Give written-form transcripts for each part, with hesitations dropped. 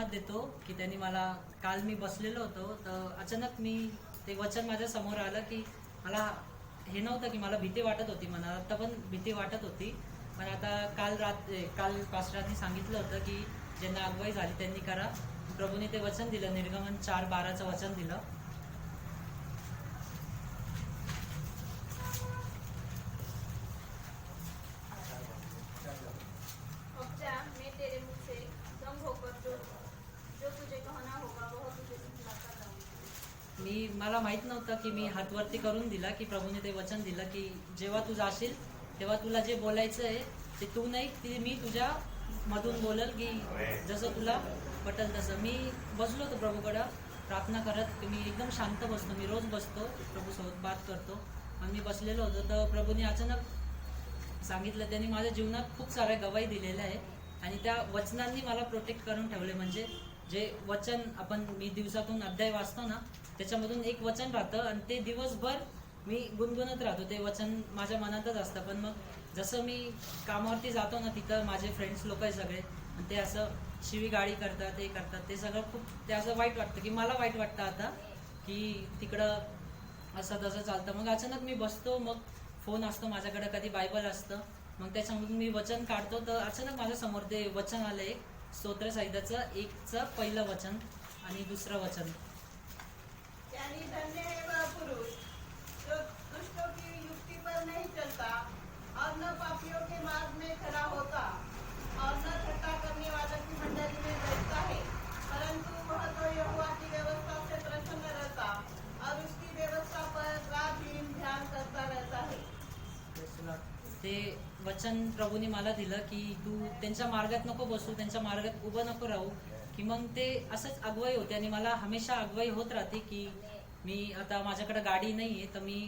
धन्यवाद देतो की त्यांनी मला, काल मी बसलेलो होतो तर अचानक मी ते वचन माझ्या समोर आलं की मला हे नव्हतं की मला भीती वाटत होती, मला आता पण भीती वाटत होती, पण आता काल पास्टरांनी सांगितलं होतं की ज्यांना अगुवाई झाली त्यांनी करा. प्रभूने ते वचन दिलं, निर्गमन 4:12चं वचन दिलं. मला माहित नव्हतं की मी हातवरती करून दिला की प्रभूने ते वचन दिलं की जेव्हा तू जाशील तेव्हा तुला जे बोलायचं आहे ते तू नाही, ते मी तुझ्या मधून बोलल की जसं तुला पटल तसं. मी बसलो होतो प्रभूकडं प्रार्थना करत, मी एकदम शांत बसतो, मी रोज बसतो प्रभूसोबत बात करतो. आणि मी बसलेलो होतो तर प्रभूने अचानक सांगितलं, त्यांनी माझ्या जीवनात खूप साऱ्या गवाही दिलेल्या आहे आणि त्या वचनांनी मला प्रोटेक्ट करून ठेवले. म्हणजे जे वचन मी दिवसातून अध्याय वाचतो ना, त्याच्यामधून एक वचन राहतं आणि ते दिवसभर मी गुणगुणत राहतो, ते वचन माझ्या मनातच असतं. पण मग जसं मी कामावरती जातो ना, तिथं माझे फ्रेंड्स लोक आहे सगळे, आणि ते असं शिवी गाडी करतात, ते करतात, ते सगळं खूप ते असं वाईट वाटतं की मला वाईट वाटतं आता की तिकडं असं तसं चालतं. मग अचानक मी बसतो, मग फोन असतो माझ्याकडे, कधी बायबल असतं, मग त्याच्यामधून मी वचन काढतो तर अचानक माझ्यासमोर ते वचन आलं, एक स्तोत्र संहिताचं 1चं पहिलं वचन आणि दुसरं वचन. धन्य है वह पुरुष जो दुष्टों की युक्ति पर नहीं चलता और न पापियों के मार्ग में खड़ा होता और न ठट्ठा करने वालों की मंडली में बैठता है, परंतु वह तो यहोवा की व्यवस्था से प्रसन्न रहता और उसकी व्यवस्था पर रात दिन ध्यान करता रहता है. ते वचन प्रभूने मला दिलं की तू त्यांच्या मार्गात नको बसू, त्यांच्या मार्गात उभं नको राहू, की मग ते असंच अगवाई होते. आणि मला हमेशा अगवाई होत राहते की मी आता माझ्याकडे गाडी नाही आहे तर मी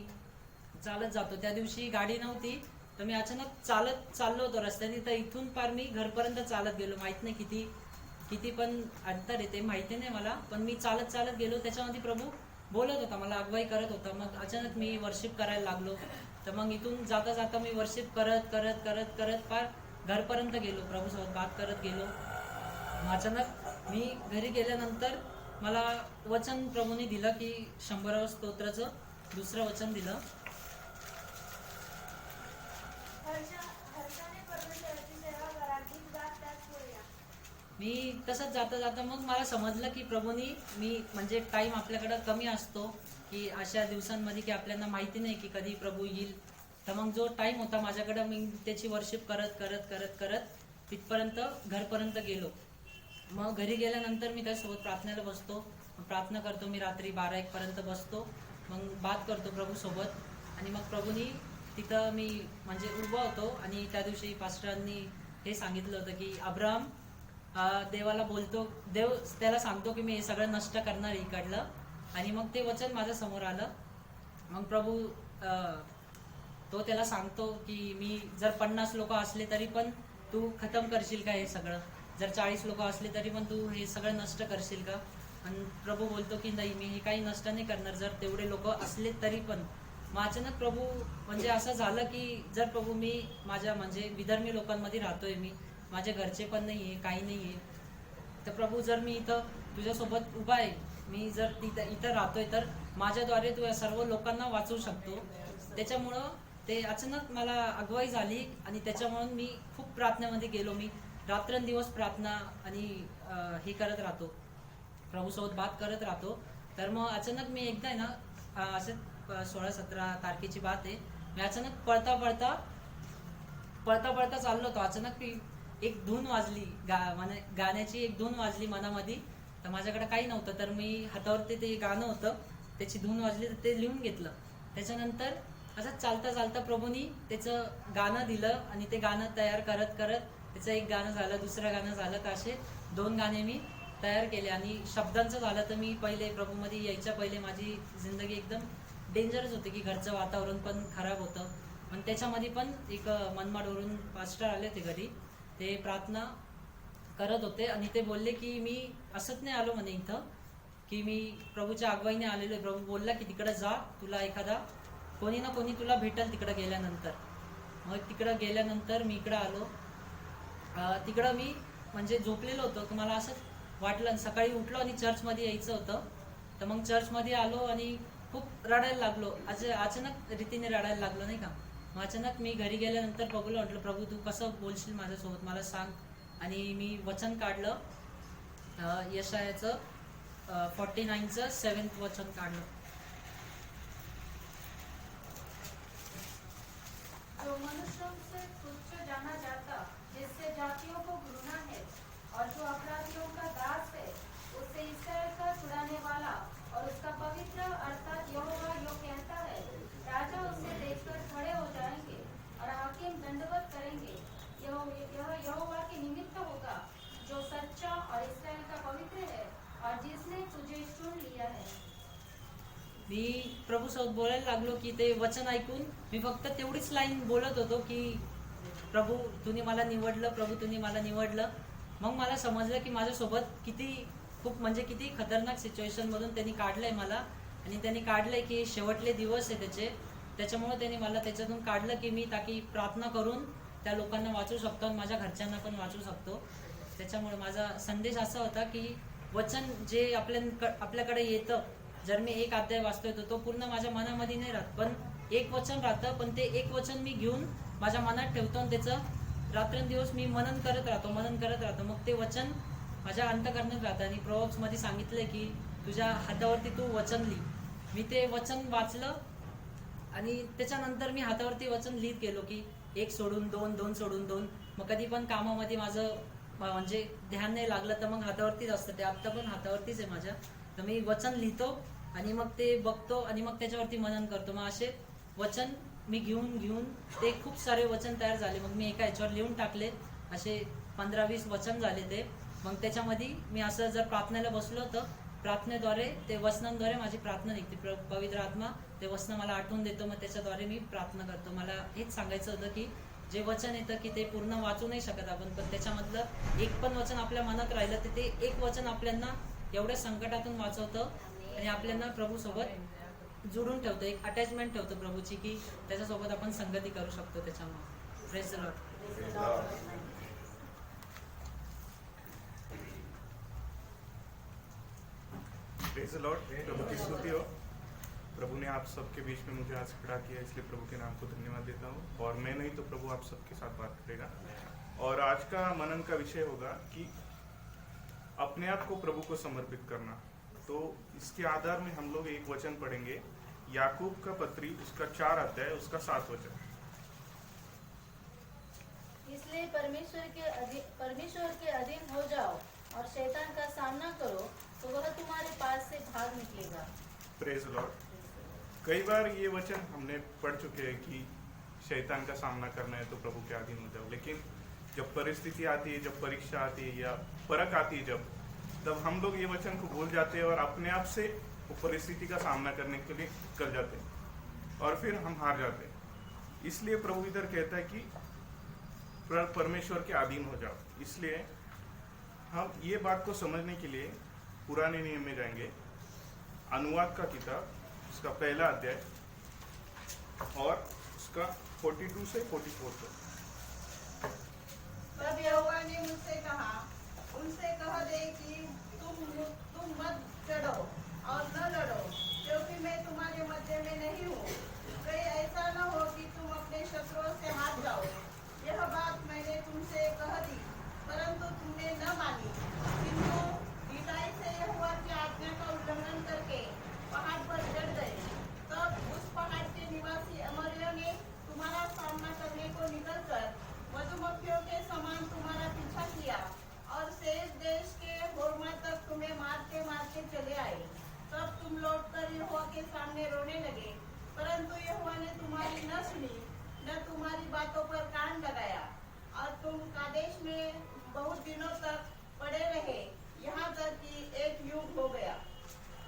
चालत जातो. त्या दिवशी गाडी नव्हती तर मी अचानक चालत चाललो होतो रस्त्याने, तर इथून पार मी घरपर्यंत चालत गेलो. माहीत नाही किती पण अंतर आहे ते माहिती नाही मला, पण मी चालत चालत गेलो. त्याच्यामध्ये प्रभू बोलत होता, मला अगवाई करत होता. मग अचानक मी वर्शिप करायला लागलो, तर मग इथून जाता जाता मी वर्शिप करत करत करत करत पार घरपर्यंत गेलो, प्रभूसोबत बात करत गेलो. अचानक मी घरी गेल्यानंतर मला वचन प्रभूने दिलं की 100व स्तोत्राचं दुसरं वचन दिलं. मी तसंच जाता जाता मग मला समजलं की प्रभूनी, मी म्हणजे टाइम आपल्याकडे कमी असतो की अशा दिवसांमध्ये की आपल्याला माहिती नाही की कधी प्रभू येईल, तर मग जो टाइम होता माझ्याकडे मी त्याची वर्शिप करत करत करत करत तिथपर्यंत घरपर्यंत गेलो. मग घरी गेल्यानंतर मी त्यासोबत प्रार्थनेला बसतो, प्रार्थना करतो. मी रात्री 12-1 पर्यंत बसतो, मग बात करतो प्रभूसोबत. आणि मग प्रभूनी तिथं मी म्हणजे उभा होतो आणि त्या दिवशी पास्टरांनी हे सांगितलं होतं की अब्राहम देवाला बोलतो, देव त्याला सांगतो की मी हे सगळं नष्ट करणार इकडलं. आणि मग ते वचन माझ्या समोर आलं. मग प्रभू तो त्याला सांगतो की मी जर 50 लोक असले तरी पण तू खतम करशील का हे सगळं, जर 40 लोक असले तरी पण तू हे सगळं नष्ट करशील का. आणि प्रभू बोलतो की नाही, मी हे काही नष्ट नाही करणार जर तेवढे लोक असले तरी पण. मग अचानक प्रभू म्हणजे असं झालं की जर प्रभू मी माझ्या म्हणजे विधर्मी लोकांमध्ये राहतोय, मी माझ्या घरचे पण नाही आहे, काही नाही आहे, तर प्रभू जर मी इथं तुझ्यासोबत उभा आहे, मी जर इथं राहतोय तर माझ्याद्वारे तू या सर्व लोकांना वाचवू शकतो. त्याच्यामुळं ते अचानक मला अगवाई झाली आणि त्याच्यामुळं मी खूप प्रार्थनेमध्ये गेलो. मी रात्रंदिवस प्रार्थना आणि हे करत राहतो, प्रभूसोबत बात करत राहतो. तर मग अचानक मी एकदा आहे ना, असं 16-17 तारखेची बात आहे, मी अचानक पळता पळता चाललो होतो. अचानक एक धून वाजली, गाण्याची एक धून वाजली मनामध्ये. तर माझ्याकडे काही नव्हतं, तर मी हातावरती ते गाणं होतं, त्याची धून वाजली तर ते लिहून घेतलं. त्याच्यानंतर असं चालता चालता प्रभूनी त्याचं गाणं दिलं आणि ते गाणं तयार करत करत त्याचं एक गाणं झालं, दुसरं गाणं झालं, तर असे 2 गाणे मी तयार केले. आणि शब्दांचं झालं तर मी पहिले प्रभूमध्ये यायच्या पहिले माझी जिंदगी एकदम डेंजरच होती की घरचं वातावरण पण खराब होतं. पण त्याच्यामध्ये पण एक मनमाडवरून पास्टर आले होते घरी, ते प्रार्थना करत होते आणि ते बोलले की मी असंच नाही आलो म्हणे इथं, की मी प्रभूच्या आगवाईने आलेलो आहे. प्रभू बोलला की तिकडं जा, तुला एखादा कोणी ना कोणी तुला भेटेल तिकडं गेल्यानंतर. मग तिकडं गेल्यानंतर मी इकडं आलो. तिकडं मी म्हणजे झोपलेलो होतो, की मला असं वाटलं. सकाळी उठलो आणि चर्चमध्ये यायचं होतं. तर मग चर्चमध्ये आलो आणि खूप रडायला लागलो. अचानक रीतीने रडायला लागलो नाही का. मग अचानक मी घरी गेल्यानंतर प्रभूला म्हटलं, प्रभू तू कसं बोलशील माझ्यासोबत मला सांग. आणि मी वचन काढलं यशायाचं 49चं 7th वचन काढलं. जो मनुष्यों से तुच्छ जाना जाता, जिससे जातियों को घृणा है और जो अपराधियों का दास है, उससे इस्राएल का छुड़ाने वाला और उसका पवित्र अर्थात यहोवा यो कहता है, राजा उससे देखकर खड़े हो जाएंगे और हाकिम दंडवत करेंगे। यह यहोवा के निमित्त होगा जो सच्चा और इस्राएल का पवित्र है और जिसने तुझे चुन लिया है। मी प्रभूसोबत बोलायला लागलो की ते वचन ऐकून मी फक्त तेवढीच लाईन बोलत होतो की प्रभू तुम्ही मला निवडलं, प्रभू तुम्ही मला निवडलं. मग मला समजलं की माझ्यासोबत किती खतरनाक सिच्युएशनमधून त्यांनी काढलंय मला. आणि त्यांनी काढलंय की शेवटले दिवस आहे त्याच्यामुळे त्यांनी मला त्याच्यातून काढलं की मी ताकी प्रार्थना करून त्या लोकांना वाचू शकतो आणि माझ्या घरच्यांना पण वाचू शकतो. त्याच्यामुळे माझा संदेश असा होता की वचन जे आपल्याकडे येतं, जर मी एक अध्याय वाचतोय तर तो पूर्ण माझ्या मनामध्ये नाही राहत, पण एक वचन राहतं. पण ते एक वचन मी घेऊन माझ्या मनात ठेवतो आणि त्याचं रात्रंदिवस मी मनन करत राहतो. मग ते वचन माझ्या अंतःकरणात राहतं. आणि प्रोव्हर्ब्समध्ये सांगितलंय की तुझ्या हातावरती तू वचन लिही. मी ते वचन वाचलं आणि त्याच्यानंतर मी हातावरती वचन लिहित गेलो की 1 सोडून 2, 2 सोडून 2. मग कधी पण कामामध्ये माझं म्हणजे ध्यान नाही लागलं तर मग हातावरतीच असतं. ते आत्ता पण हातावरतीच आहे माझ्या. तर मी वचन लिहितो आणि मग ते बघतो आणि मग त्याच्यावरती मनन करतो. मग असे वचन मी घेऊन ते खूप सारे वचन तयार झाले. मग मी एका ह्याच्यावर लिहून टाकले. असे 15-20 वचन झाले ते. मग त्याच्यामध्ये मी असं जर प्रार्थनेला बसलो तर प्रार्थनेद्वारे ते वचनांद्वारे माझी प्रार्थना निघते. पवित्र आत्मा ते वचन मला आठवून देतो. मग त्याच्याद्वारे मी प्रार्थना करतो. मला हेच सांगायचं होतं की जे वचन येतं की ते पूर्ण वाचू नाही शकत आपण, पण त्याच्यामधलं एक पण वचन आपल्या मनात राहिलं तर ते एक वचन आपल्याला एवढ्या संकटातून वाचवतं आणि आपल्याला प्रभूसोबत जोडून ठेवतं. एक अटॅचमेंट ठेवतं प्रभूची की त्याच्यासोबत आपण संगती करू शकतो. त्याच्यामुळे praise the Lord. Praise the Lord. प्रभु की स्तुति हो। प्रभु ने आप सबके बीच में मुझे आज खड़ा किया, इसलिए प्रभु के नाम को धन्यवाद देता हूँ। और मैं नहीं तो प्रभु आप सबके साथ बात करेगा। और आज का मनन का विषय होगा कि अपने आप को प्रभु को समर्पित करना। तो इसके आधार में हम लोग एक वचन पढ़ेंगे, याकूब का पत्री उसका 4 अध्याय उसका 7 वचन। इसलिए परमेश्वर के अधीन हो जाओ और शैतान का सामना करो तो वह तुम्हारे पास से भाग निकलेगा। Praise Lord. कई बार ये वचन हमने पढ़ चुके हैं कि शैतान का सामना करना है तो प्रभु के अधीन हो जाओ। लेकिन जब परिस्थिति आती है, जब परीक्षा आती है या परख आती है, तब हम लोग ये वचन को भूल जाते हैं और अपने आप से वो परिस्थिति का सामना करने के लिए कर जाते हैं और फिर हम हार जाते हैं। इसलिए प्रभु इधर कहता है कि परमेश्वर के अधीन हो जाओ। इसलिए हम ये बात को समझने के लिए पुराने नियम में जाएंगे, अनुवाद का किताब उसका 1 अध्याय और उसका 42 से 44 तक। तब यहोवा ने मुझसे कहा, उनसे कह दे कि तुम मत चढ़ो और न लड़ो, क्योंकि मैं तुम्हारे मध्य में नहीं हूँ। कहीं ऐसा न हो कि तुम अपने शत्रुओं से हार जाओ। यह बात मैंने तुमसे कह दी, परंतु तुमने न मानी, किंतु ढिठाई से यहोवा की आज्ञा का उल्लंघन करके पहाड़ पर चढ़ गए। तब उस पहाड़ के निवासी अमरियों ने तुम्हारा सामना करने को निकलकर मधुमक्खियों के समान तुम्हारा पीछा किया और शेष देश के होर्मा तक तुम्हें मारते मारते चले आए। तब तुम लौटकर यहोवा के सामने रोने लगे, परंतु यहोवा ने तुम्हारी न सुनी, न तुम्हारी बातों पर कान लगाया, और तुम कादेश में बहुत दिनों तक पड़े रहे, यहाँ तक कि एक युग हो गया।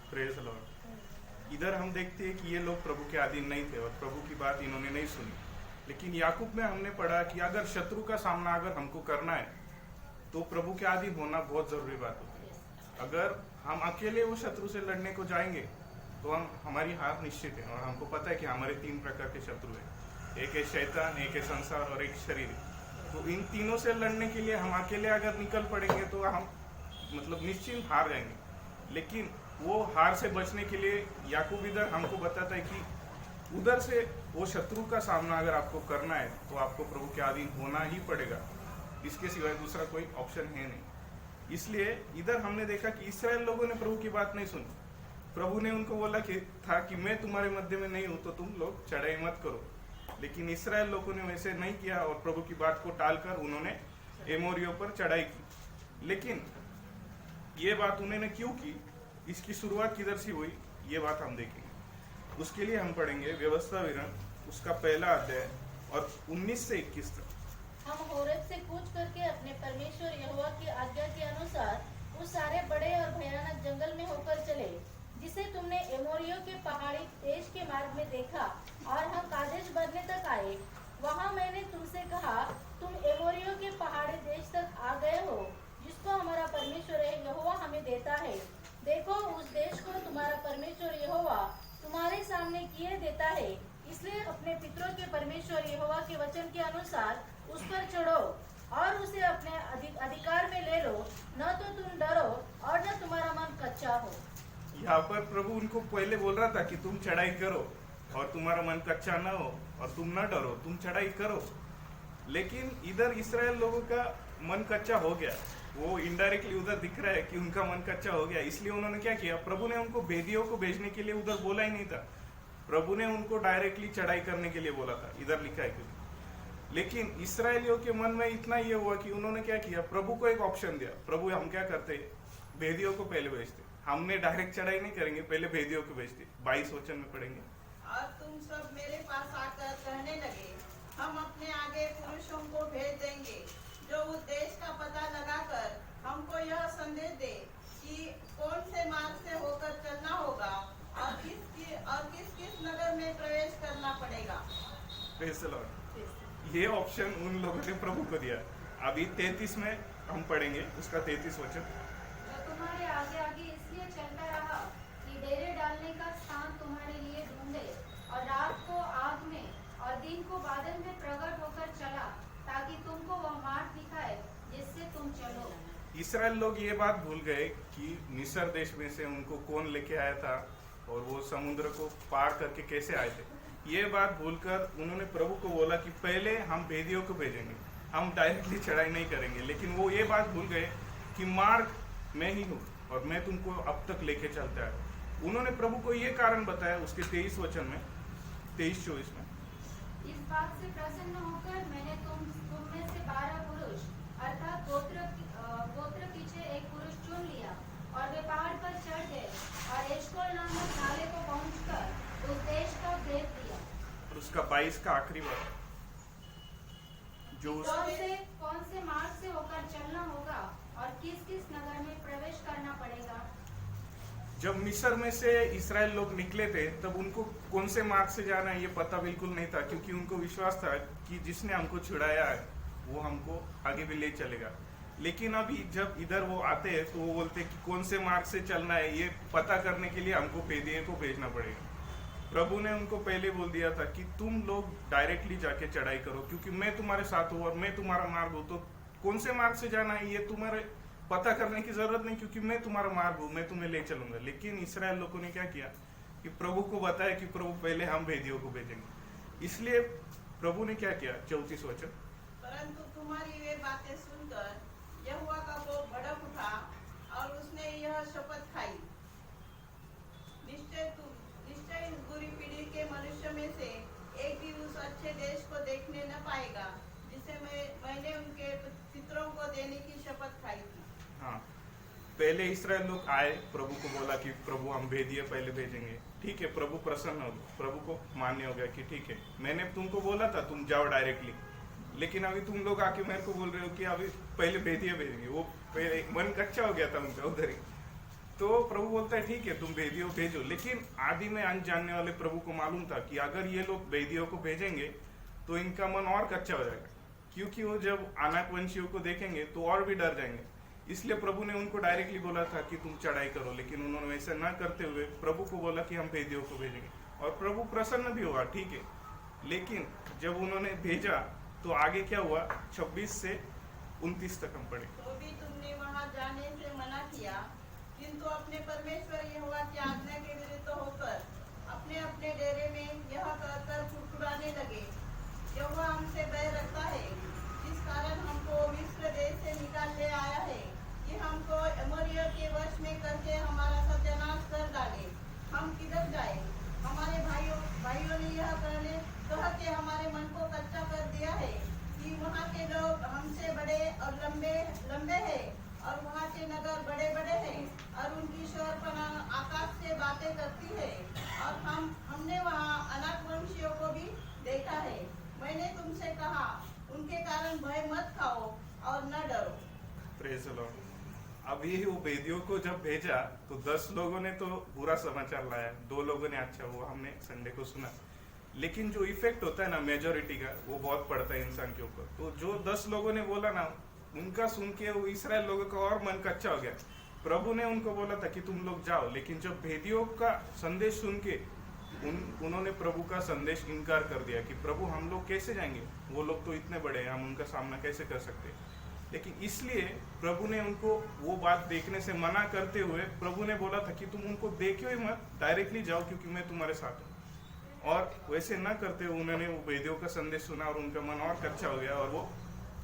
Praise the Lord. इधर हम देखते हैं कि ये लोग प्रभु के अधीन नहीं थे और प्रभु की बात इन्होंने नहीं सुनी। लेकिन याकूब में हमने पढ़ा कि अगर शत्रु का सामना अगर हमको करना है तो प्रभु के अधीन होना बहुत जरूरी बात होती है। अगर हम अकेले वो शत्रु से लड़ने को जाएंगे तो हमारी हार निश्चित है। और हमको पता है कि हमारे 3 प्रकार के शत्रु हैं, एक है शैतान, एक है संसार और एक शरीर। तो इन तीनों से लड़ने के लिए हम अकेले अगर निकल पड़ेंगे तो हम मतलब निश्चिंत हार जाएंगे। लेकिन वो हार से बचने के लिए याकूब इधर हमको बताता है कि उधर से वो शत्रु का सामना अगर आपको करना है तो आपको प्रभु के अधीन होना ही पड़ेगा, इसके सिवाय दूसरा कोई ऑप्शन है नहीं। इसलिए इधर हमने देखा कि इस्राएल लोगों ने प्रभु की बात नहीं सुनी। प्रभु ने उनको बोला कि मैं तुम्हारे मध्य में नहीं हूं तो तुम लोग चढ़ाई मत करो, लेकिन इस्राएल लोगों ने वैसे नहीं किया और प्रभु की बात को टालकर उन्होंने एमोरियों पर चढ़ाई की। लेकिन ये बात उन्होंने क्यों की, इसकी शुरुआत किधर से हुई, ये बात हम देखेंगे। उसके लिए हम पढ़ेंगे व्यवस्था विवरण उसका पहला अध्याय और 19 से 21 तक। हम होरेब से कूच करके अपने परमेश्वर यहोवा की आज्ञा के अनुसार उस सारे बड़े और भयानक जंगल में होकर चले जिसे तुमने एमोरियों के पहाड़ी देश के मार्ग में देखा, और हम कादेश बरने तक आए। वहाँ मैंने तुमसे कहा, तुम एमोरियों के पहाड़ी देश तक आ गए हो जिसको हमारा परमेश्वर यहोवा हमें देता है। देखो, उस देश को तुम्हारा परमेश्वर यहोवा तुम्हारे सामने किए देता है, इसलिए अपने पितरों के परमेश्वर यहोवा के वचन के अनुसार उस पर चढ़ो और उसे अपने अधिकार में ले लो, न तो तुम डरो और न तुम्हारा मन कच्चा हो। यहाँ पर प्रभु उनको पहले बोल रहा था कि तुम चढ़ाई करो और तुम्हारा मन कच्चा न हो और तुम न डरो, तुम चढ़ाई करो। लेकिन इधर इस्राएल लोगों का मन कच्चा हो गया, वो इनडायरेक्टली उधर दिख रहा है कि उनका मन कच्चा हो गया। इसलिए उन्होंने क्या किया, प्रभु ने उनको भेदियों को भेजने के लिए उधर बोला ही नहीं था, प्रभु ने उनको डायरेक्टली चढ़ाई करने के लिए बोला था, इधर लिखा है क्योंकि। लेकिन इसराइलियों के मन में इतना ये हुआ कि उन्होंने क्या किया, प्रभु को एक ऑप्शन दिया। प्रभु हम क्या करते, भेदियों को पहले भेजते, हमने डायरेक्ट चढ़ाई नहीं करेंगे, पहले भेदियों को भेजते। 22 वचन में पढ़ेंगे। और तुम सब मेरे पास आकर कहने लगे, हम अपने आगे पुरुषों को भेज देंगे जो उस देश का पता लगाकर हमको यह संदेश दे कि कौन से मार्ग से होकर चलना होगा और किस किस नगर में प्रवेश करना पड़ेगा। Praise the Lord। ये ऑप्शन उन लोगों ने प्रभु को दिया। अभी 33 में हम पढ़ेंगे उसका 33 वचन। जो तुम्हारे आगे आगे इसलिए चलता रहा कि डेरे डालने का स्थान तुम्हारे लिए ढूंढे, और रात को आग में और दिन को बादल में प्रकट होकर चला, ताकि तुमको वह मार्ग दिखाए जिससे तुम चलो। इस्राएल लोग ये बात भूल गए कि मिस्र देश में से उनको कौन लेके आया था और वो समुद्र को पार करके कैसे आए थे। ये बात भूलकर उन्होंने प्रभु को बोला कि पहले हम भेदियों को भेजेंगे, हम डायरेक्टली चढ़ाई नहीं करेंगे। लेकिन वो ये बात भूल गए कि मार्ग मैं ही हूँ और मैं तुमको अब तक लेके चलता है। उन्होंने प्रभु को ये कारण बताया उसके 23 वचन में, 23-24 में। इस बात से प्रसन्न होकर मैंने तुम में से 12 पुरुष अर्थात गोत्र पीछे एक पुरुष चुन लिया, और वे पहाड़ पर चढ़ गए और एशकोल नामक नाले को पहुंचकर उस देश का भेद दिया। और उसका 22 का आखिरी वर्ष जो कौन से मार्ग से होकर चलना होगा और किस किस नगर में प्रवेश करना पड़ेगा। जब मिस्र में से इस्राएल लोग निकले थे तब उनको कौन से मार्ग से जाना है ये पता बिल्कुल नहीं था, क्योंकि उनको विश्वास था कि जिसने हमको छुड़ाया है वो हमको आगे भी ले चलेगा। लेकिन अभी जब इधर वो आते हैं तो वो बोलते हैं कि कौन से मार्ग से चलना है ये पता करने के लिए हमको भेदिए को भेजना पड़ेगा। प्रभु ने उनको पहले बोल दिया था कि तुम लोग डायरेक्टली जाके चढ़ाई करो, क्योंकि मैं तुम्हारे साथ हूँ और मैं तुम्हारा मार्ग हूँ। तो कौन से मार्ग से जाना है ये तुम्हारे पता करने की जरूरत नहीं, क्योंकि मैं तुम्हारा मार्ग हूँ, मैं तुम्हें ले चलूंगा। लेकिन इस्राएल लोगों ने क्या किया कि प्रभु को बताया कि प्रभु पहले हम भेदियों को भेजेंगे। इसलिए प्रभु ने क्या किया, 34 वचन। परंतु तुम्हारी वे बातें सुनकर यहोवा का कोप भड़क उठा और उसने यह शपथ खाई, निश्चय इस बुरी पीढ़ी के मनुष्य में से एक भी उस अच्छे देश को देखने न पाएगा जिसे मैंने उनके पितरों को देने की शपथ खाई थी। हाँ, पहले इस्राएल लोग आए, प्रभु को बोला कि प्रभु हम भेदिए पहले भेजेंगे। ठीक है, प्रभु प्रसन्न हो गए, प्रभु को मान्य हो गया कि ठीक है मैंने तुमको बोला था तुम जाओ डायरेक्टली, लेकिन अभी तुम लोग आके मेरे को बोल रहे हो कि अभी पहले भेदिए भेजेंगे। वो पहले मन कच्चा हो गया था उनका उधर ही। तो प्रभु बोलता है ठीक है तुम भेदियों भेजो। लेकिन आदि में अनजानने वाले प्रभु को मालूम था कि अगर ये लोग भेदियों को भेजेंगे तो इनका मन और कच्चा हो जाएगा, क्योंकि वो जब अनाकवंशियों को देखेंगे तो और भी डर जाएंगे। इसलिए प्रभु ने उनको डायरेक्टली बोला था कि तुम चढ़ाई करो, लेकिन उन्होंने वैसे ना करते हुए प्रभु को बोला कि हम भेदियों को भेजेंगे, और प्रभु प्रसन्न भी हुआ, ठीक है। लेकिन जब उन्होंने भेजा तो आगे क्या हुआ, 26 से 29 तक हम पढ़े। तो भी तुमने वहां जाने से मना किया, किंतु अपने परमेश्वर यहोवा की आज्ञा के विरुद्ध होकर अपने अपने डेरे में यह कहकर कुड़कुड़ाने लगे, यहोवा हमसे बैर रखता है, जिस कारण हमको मिस्र देश से निकाल ले आया है, कि हमको अमोरियों के वश में करके हमारा सत्यानाश कर डाले। हम किधर जाए? हमारे भाइयों ने यह कह के हमारे मन को कच्चा कर दिया है कि वहाँ के लोग हमसे बड़े और लंबे हैं, और वहाँ के नगर बड़े बड़े हैं, और उनकी शोरपना आकाश से बातें करती है, और हमने वहाँ अनाक वंशियों को भी देखा है। मैंने तुमसे कहा, उनके कारण भय मत खाओ और न डरो। Praise the Lord. अभी वो वेदियों को जब भेजा तो 10 लोगों ने तो बुरा समाचार लाया, 2 लोगों ने अच्छा, वो हमने संडे को सुना। लेकिन जो इफेक्ट होता है ना मेजोरिटी का, वो बहुत पड़ता है इंसान के ऊपर। तो जो 10 लोगों ने बोला ना, उनका सुन के वो इस्राएल लोगों का और मन कच्चा हो गया। प्रभु ने उनको बोला था कि तुम लोग जाओ, लेकिन जब भेदियों का संदेश सुन के उन्होंने प्रभु का संदेश इनकार कर दिया कि प्रभु हम लोग कैसे जाएंगे, वो लोग तो इतने बड़े हैं, हम उनका सामना कैसे कर सकते। लेकिन इसलिए प्रभु ने उनको वो बात देखने से मना करते हुए प्रभु ने बोला था कि तुम उनको देखो ही मत, डायरेक्टली जाओ क्योंकि मैं तुम्हारे साथ हूँ। और वैसे न करते हुए उन्होंने वो वेदियों का संदेश सुना और उनका मन और कच्चा हो गया और वो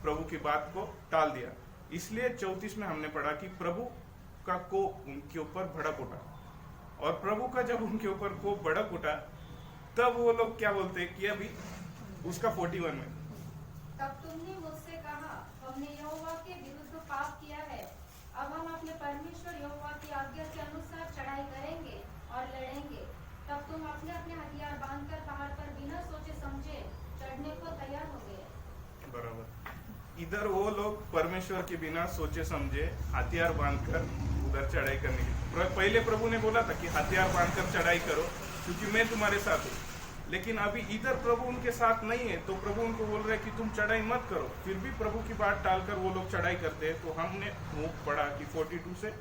प्रभु की बात को टाल दिया। इसलिए 34 में हमने पढ़ा कि प्रभु का कोप उनके ऊपर भड़क उठा, और प्रभु का जब उनके ऊपर कोप भड़क उठा तब वो लोग क्या बोलते हैं कि अभी उसका 41 में, तब तुमने मुझसे कहा, हमने यहोवा के विरुद्ध पाप किया है, अब हम अपने परमेश्वर यहोवा की आज्ञा के अनुसार चढ़ाई करेंगे और लड़ेंगे। तब तुम अपने अपने हथियार बांधकर पहाड़ पर बिना सोचे समझे चढ़ने को तैयार हो गए। बराबर। इधर वो लोग परमेश्वर के बिना सोचे समझे हथियार बांधकर उधर चढ़ाई करने की। पहले प्रभु ने बोला था कि हथियार बांधकर चढ़ाई करो क्योंकि मैं तुम्हारे साथ हूँ, लेकिन अभी इधर प्रभु उनके साथ नहीं है, तो प्रभु उनको बोल रहे हैं कि तुम चढ़ाई मत करो। फिर भी प्रभु की बात टालकर वो लोग चढ़ाई करते हैं। तो हमने वो पढ़ा कि 42 से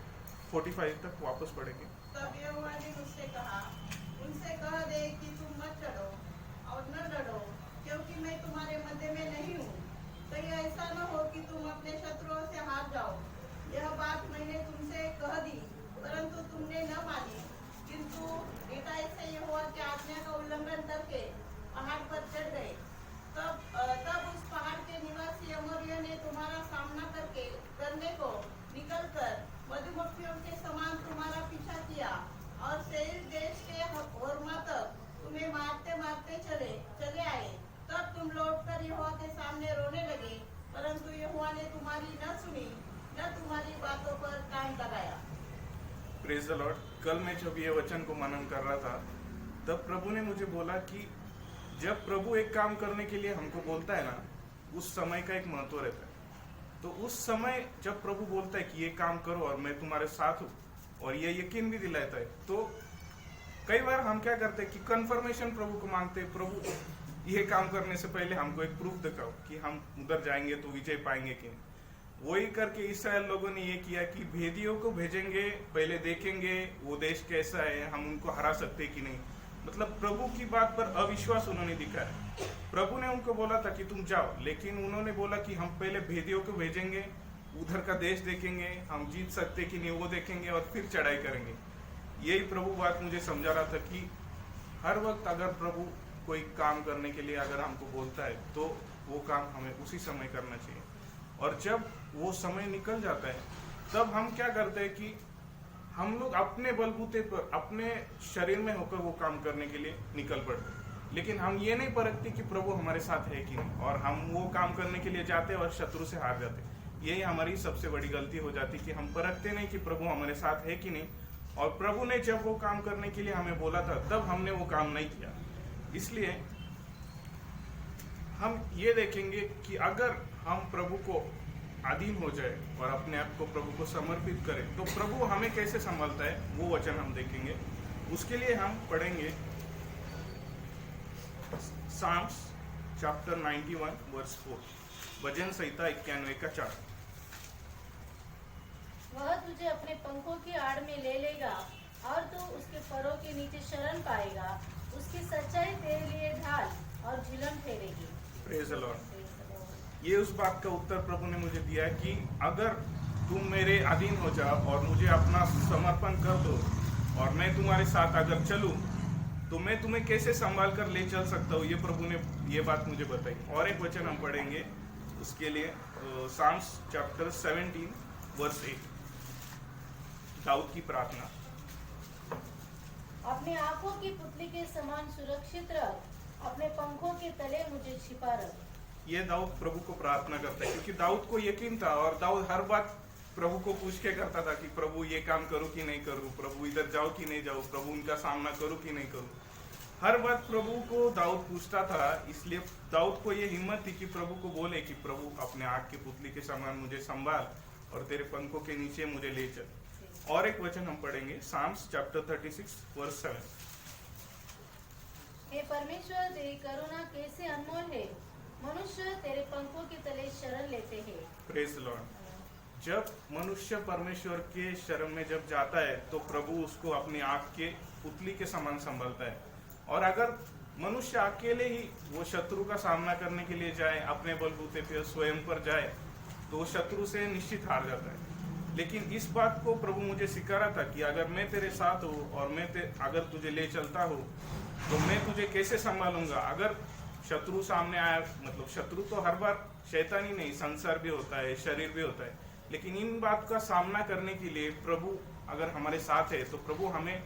45 तक वापस पढ़ेंगे। तब यहोवा ने मुझसे कहा, उनसे कह दे कि तुम मत चढ़ो और न डरो, क्योंकि मैं तुम्हारे मध्य में नहीं हूँ। कहीं ऐसा न हो कि तुम अपने शत्रुओं से हार जाओ। यह बात मैंने तुमसे कह दी, परंतु तुमने न मानी, किंतु एकाएक से यहोवा की आज्ञा का उल्लंघन करके पहाड़ पर चढ़ गए। तब उस पहाड़ के निवासी अमोरियों ने तुम्हारा सामना करने को निकलकर मधुमक्खियों के समान तुम्हारा पीछा किया, और सेईर देश के होर्मा तक तुम्हें मारते मारते चले आए। तब तुम लौटकर यहोवा के सामने रोने लगे, परंतु यहोवा ने तुम्हारी न सुनी, न तुम्हारी बातों पर कान लगाया। Praise the Lord. कल मैं जब ये वचन को मनन कर रहा था तब प्रभु ने मुझे बोला कि जब प्रभु एक काम करने के लिए हमको बोलता है ना, उस समय का एक महत्व रहता है। तो उस समय जब प्रभु बोलता है कि ये काम करो और मैं तुम्हारे साथ हूँ, और ये यकीन भी दिलाता है, तो कई बार हम क्या करते हैं कि कंफर्मेशन प्रभु को मांगते हैं, प्रभु ये काम करने से पहले हमको एक प्रूफ दिखाओ कि हम उधर जाएंगे तो विजय पाएंगे कि नहीं। वही करके इस्राएल लोगों ने ये किया कि भेदियों को भेजेंगे, पहले देखेंगे वो देश कैसा है, हम उनको हरा सकते कि नहीं। मतलब प्रभु की बात पर अविश्वास उन्होंने दिखाया। प्रभु ने उनको बोला था कि तुम जाओ, लेकिन उन्होंने बोला कि हम पहले भेदियों को भेजेंगे, उधर का देश देखेंगे, हम जीत सकते कि नहीं वो देखेंगे और फिर चढ़ाई करेंगे। यही प्रभु बात मुझे समझा रहा था कि हर वक्त अगर प्रभु कोई काम करने के लिए अगर हमको बोलता है तो वो काम हमें उसी समय करना चाहिए। और जब वो समय निकल जाता है तब हम क्या करते हैं कि हम लोग अपने बलबूते पर अपने शरीर में होकर वो काम करने के लिए निकल पड़ते हैं, लेकिन हम ये नहीं परखते कि प्रभु हमारे साथ है कि नहीं, और हम वो काम करने के लिए जाते हैं और शत्रु से हार जाते हैं। यही हमारी सबसे बड़ी गलती हो जाती कि हम परखते नहीं कि प्रभु हमारे साथ है कि नहीं, और प्रभु ने जब वो काम करने के लिए हमें बोला था तब हमने वो काम नहीं किया। इसलिए हम ये देखेंगे कि अगर हम प्रभु को अधीन हो जाए और अपने आप को प्रभु को समर्पित करें तो प्रभु हमें कैसे संभालता है, वो वचन हम देखेंगे। उसके लिए हम पढ़ेंगे साम्स चैप्टर 91 वर्स 4, भजन संहिता 91 का 4। वह तुझे अपने पंखों की आड़ में ले लेगा और तू उसके फरों के नीचे शरण पाएगा। उसकी सच्चाई तेरे लिए ढाल और झिलम ठहरेगी। Praise the Lord. ये उस बात का उत्तर प्रभु ने मुझे दिया कि अगर तुम मेरे अधीन हो जाओ और मुझे अपना समर्पण कर दो और मैं तुम्हारे साथ अगर चलूं तो मैं तुम्हें कैसे संभाल कर ले चल सकता हूँ, ये प्रभु ने ये बात मुझे बताई। और एक वचन हम पढ़ेंगे उसके लिए, साम्स चैप्टर 17 वर्स 8, दाऊद की प्रार्थना। अपने आंखों की पुतली के समान सुरक्षित रख, अपने पंखों के तले मुझे छिपा रख। ये दाऊद प्रभु को प्रार्थना करता है क्योंकि दाऊद को यकीन था और दाऊद हर बात प्रभु को पूछ के करता था कि प्रभु ये काम करूं कि नहीं करूं, प्रभु इधर जाओ कि नहीं जाओ, प्रभु उनका सामना करूं कि नहीं करूं। हर बात प्रभु को दाऊद पूछता था। इसलिए दाऊद को ये हिम्मत थी कि प्रभु को बोले कि प्रभु अपने आँख की पुतली के समान मुझे संभाल और तेरे पंखों के नीचे मुझे ले चल। और एक वचन हम पढ़ेंगे, साम्स चैप्टर 36 वर्स 7। हे परमेश्वर, तेरी करुणा कैसे अनमोल है, मनुष्य तेरे पंखों के तले शरण लेते हैं। Praise Lord. जब मनुष्य परमेश्वर के शरण में जब जाता है तो प्रभु उसको अपनी आँख के पुतली के समान संभालता है। और अगर मनुष्य अकेले ही वो शत्रु का सामना करने के लिए जाए, अपने बलबूते पे स्वयं पर जाए, तो शत्रु से निश्चित हार जाता है। लेकिन इस बात को प्रभु मुझे सिखा रहा था कि अगर मैं तेरे साथ हूँ और मैं अगर तुझे ले चलता हूँ तो मैं तुझे कैसे संभालूंगा। अगर शत्रु सामने आया, मतलब शत्रु तो हर बार शैतान ही नहीं, संसार भी होता है, शरीर भी होता है, लेकिन इन बात का सामना करने के लिए प्रभु अगर हमारे साथ है तो प्रभु हमें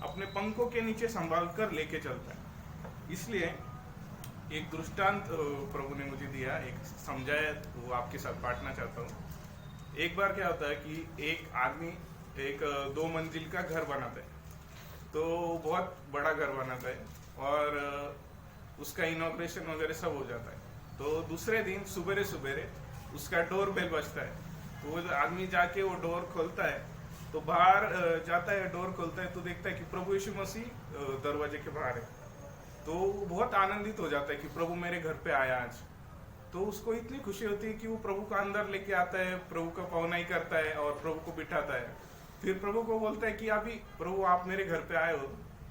अपने पंखों के नीचे संभाल कर लेके चलता है। इसलिए एक दृष्टांत प्रभु ने मुझे दिया, एक समझाया, वो आपके साथ बांटना चाहता हूँ। एक बार क्या होता है कि एक आदमी एक 2 मंजिल का घर बनाता है, तो बहुत बड़ा घर बनाता है और उसका इनॉग्रेशन वगैरह सब हो जाता है। तो दूसरे दिन सुबेरे सुबेरे उसका डोर बेल बजता है, तो वो आदमी जाके वो डोर खोलता है, तो बाहर जाता है, डोर खोलता है तो देखता है कि प्रभु यीशु मसीह दरवाजे के बाहर है। तो वो बहुत आनंदित हो जाता है कि प्रभु मेरे घर पे आया आज। तो उसको इतनी खुशी होती है कि वो प्रभु को अंदर लेके आता है, प्रभु का पौनाई करता है और प्रभु को बिठाता है। फिर प्रभु को बोलता है कि अभी प्रभु आप मेरे घर पे आए हो,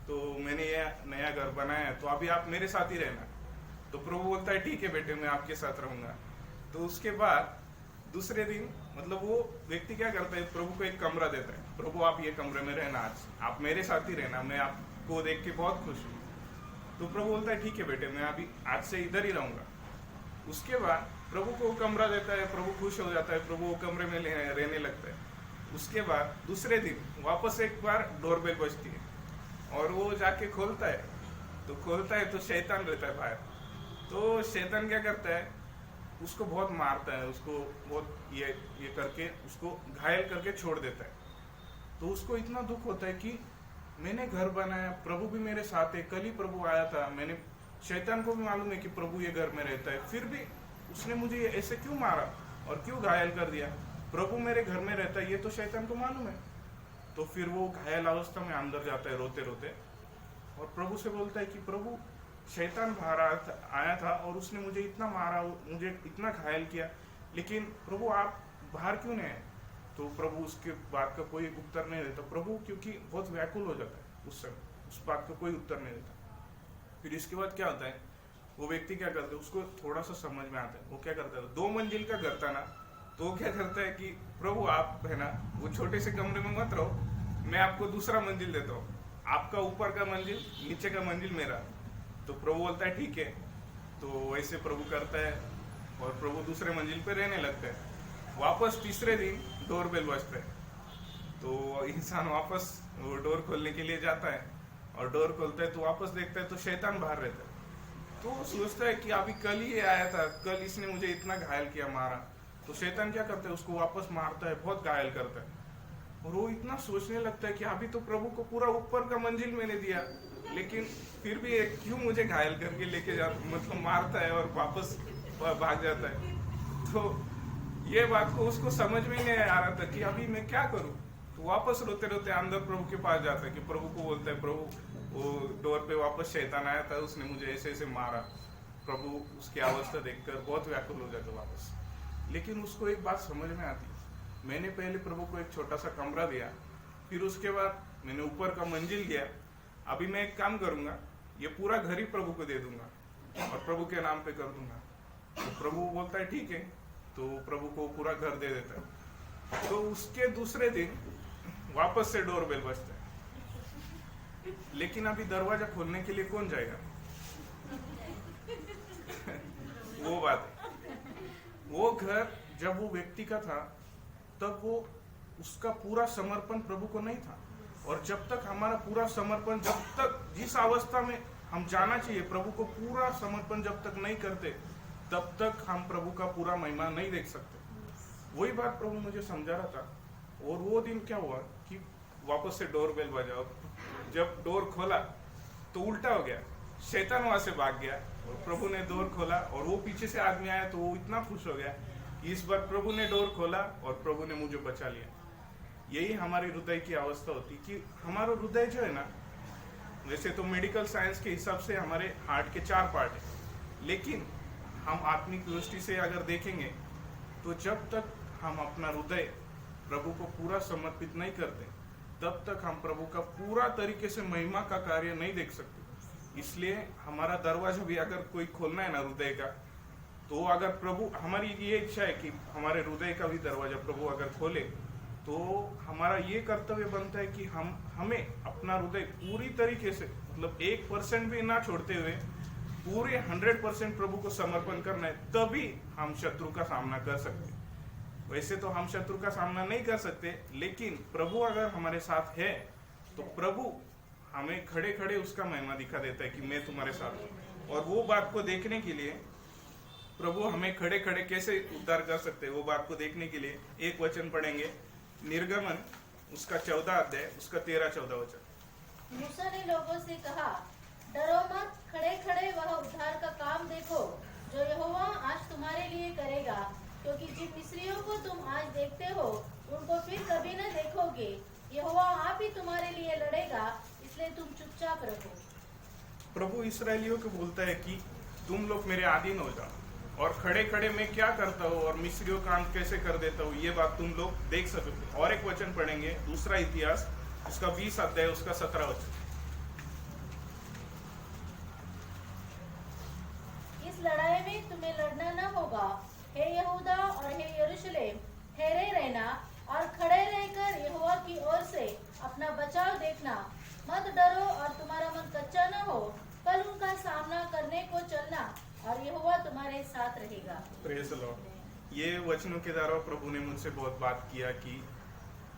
तो मैंने ये नया घर बनाया है, तो अभी आप मेरे साथ ही रहना। तो प्रभु बोलता है ठीक है बेटे, मैं आपके साथ रहूंगा। तो उसके बाद दूसरे दिन मतलब वो व्यक्ति क्या करता है, प्रभु को एक कमरा देता है, प्रभु आप ये कमरे में रहना, आज आप मेरे साथ ही रहना, मैं आपको देख के बहुत खुश हूँ। तो प्रभु बोलता है ठीक है बेटे, मैं अभी आज से इधर ही रहूंगा। उसके बाद प्रभु को कमरा देता है, प्रभु खुश हो जाता है, प्रभु वो कमरे में रहने लगता है। उसके बाद दूसरे दिन वापस एक बार डोरबेल बजती है और वो जाके खोलता है, तो शैतान रहता है बाहर। तो शैतान क्या करता है, उसको बहुत मारता है, उसको बहुत ये करके उसको घायल करके छोड़ देता है। तो उसको इतना दुख होता है कि मैंने घर बनाया, प्रभु भी मेरे साथ है, कल ही प्रभु आया था, मैंने शैतान को भी मालूम है कि प्रभु ये घर में रहता है, फिर भी उसने मुझे ऐसे क्यों मारा और क्यों घायल कर दिया। प्रभु मेरे घर में रहता है, ये तो शैतान को मालूम है। तो फिर वो घायल अवस्था में अंदर जाता है रोते रोते और प्रभु से बोलता है कि प्रभु शैतान बाहर आया था और उसने मुझे इतना मारा, मुझे इतना घायल किया, लेकिन प्रभु आप बाहर क्यों नहीं आए। तो प्रभु उसके बात का कोई उत्तर नहीं देता। प्रभु क्योंकि बहुत व्याकुल हो जाता है उस समय, उस बात का कोई उत्तर नहीं देता। फिर इसके बाद क्या होता है, वो व्यक्ति क्या करता है, उसको थोड़ा सा समझ में आता है। वो क्या करता है, 2 मंजिल का घर था ना, तो वो क्या करता है कि प्रभु आप है ना वो छोटे से कमरे में मत रहो, मैं आपको दूसरा मंजिल देता हूँ, आपका ऊपर का मंजिल, नीचे का मंजिल मेरा। तो प्रभु बोलता है ठीक है। तो वैसे प्रभु करता है और प्रभु दूसरे मंजिल पे रहने लगता है। वापस तीसरे दिन डोरबेल बजता है, तो इंसान वापस वो डोर खोलने के लिए जाता है और डोर खोलता है तो वापस देखता है तो शैतान बाहर रहता है। तो वो सोचता है कि अभी कल ही आया था, कल इसने मुझे इतना घायल किया, मारा। तो शैतान क्या करता है, उसको वापस मारता है, बहुत घायल करता है। और वो इतना सोचने लगता है कि अभी तो प्रभु को पूरा ऊपर का मंजिल मैंने दिया, लेकिन फिर भी क्यों मुझे घायल करके लेके जा, मतलब मारता है और वापस भाग जाता है। तो ये बात को उसको समझ में नहीं आ रहा था कि अभी मैं क्या करूं। तो वापस रोते रोते अंदर प्रभु के पास जाता है कि प्रभु को बोलता है, प्रभु वो डोर पे वापस शैतान आया था, उसने मुझे ऐसे ऐसे मारा। प्रभु उसकी अवस्था देखकर बहुत व्याकुल हो जाता वापस। लेकिन उसको एक बात समझ में आती, मैंने पहले प्रभु को एक छोटा सा कमरा दिया, फिर उसके बाद मैंने ऊपर का मंजिल दिया, अभी मैं एक काम करूंगा, ये पूरा घर ही प्रभु को दे दूंगा और प्रभु के नाम पे कर दूंगा। तो प्रभु बोलता है ठीक है, तो प्रभु को पूरा घर दे देता है। तो उसके दूसरे दिन वापस से डोर बेल बजता है, लेकिन अभी दरवाजा खोलने के लिए कौन जाएगा? वो बात है। वो घर जब वो व्यक्ति का था तब वो उसका पूरा समर्पण प्रभु को नहीं था, और जब तक हमारा पूरा समर्पण, जब तक जिस अवस्था में हम जाना चाहिए प्रभु को पूरा समर्पण जब तक नहीं करते, तब तक हम प्रभु का पूरा महिमा नहीं देख सकते। वही बात प्रभु मुझे समझा रहा था। और वो दिन क्या हुआ कि वापस से डोर बेल बजा, जब डोर खोला तो उल्टा हो गया, शैतान वहां से भाग गया और प्रभु ने डोर खोला, और वो पीछे से आदमी आया तो वो इतना खुश हो गया कि इस बार प्रभु ने डोर खोला और प्रभु ने मुझे बचा लिया। यही हमारे हृदय की अवस्था होती कि हमारा हृदय जो है ना, वैसे तो मेडिकल साइंस के हिसाब से हमारे हार्ट के 4 पार्ट है, लेकिन हम आत्मिक दृष्टि से अगर देखेंगे तो जब तक हम अपना हृदय प्रभु को पूरा समर्पित नहीं करते, तब तक हम प्रभु का पूरा तरीके से महिमा का कार्य नहीं देख सकते। इसलिए हमारा दरवाजा भी अगर कोई खोलना है ना हृदय का, तो अगर प्रभु, हमारी ये इच्छा है कि हमारे हृदय का भी दरवाजा प्रभु अगर खोले, तो हमारा ये कर्तव्य बनता है कि हमें अपना हृदय पूरी तरीके से, मतलब 1% भी ना छोड़ते हुए पूरे 100% प्रभु को समर्पण करना है, तभी हम शत्रु का सामना कर सकते हैं। वैसे तो हम शत्रु का सामना नहीं कर सकते, लेकिन प्रभु अगर हमारे साथ है तो प्रभु हमें खड़े खड़े उसका महिमा दिखा देता है कि मैं तुम्हारे साथ हूँ। और वो बात को देखने के लिए प्रभु हमें खड़े खड़े कैसे उद्धार कर सकते हैं, वो बात को देखने के लिए एक वचन पढ़ेंगे, निर्गमन उसका 14 अध्याय उसका 13-14 वचन। मूसा ने लोगों से कहा, डरो मत, खड़े खड़े वह उद्धार का काम देखो जो यहोवा आज तुम्हारे लिए करेगा, क्योंकि जिन मिस्रियों को तुम आज देखते हो उनको फिर कभी न देखोगे। यहोवा आप ही तुम्हारे लिए लड़ेगा, इसलिए तुम चुपचाप रहो। प्रभु इसराइलियों को बोलता है कि तुम लोग मेरे अधीन हो जाओ, और खड़े खड़े मैं क्या करता हूँ और मिस्रियों का अंत कैसे कर देता हूँ, ये बात तुम लोग देख सकते। और एक वचन पढ़ेंगे, दूसरा इतिहास उसका 20 अध्याय उसका 17 वचन। इस लड़ाई में तुम्हें लड़ना न होगा, हे यहूदा और हे यरूशलेम, ठहरे रहना और खड़े रहकर यहोवा की ओर से अपना बचाव देखना। मत डरो और तुम्हारा मन कच्चा न हो, कल उनका सामना करने को चलना और यहोवा तुम्हारे साथ रहेगा। Praise the Lord. ये वचनों के द्वारा प्रभु ने मुझसे बहुत बात किया कि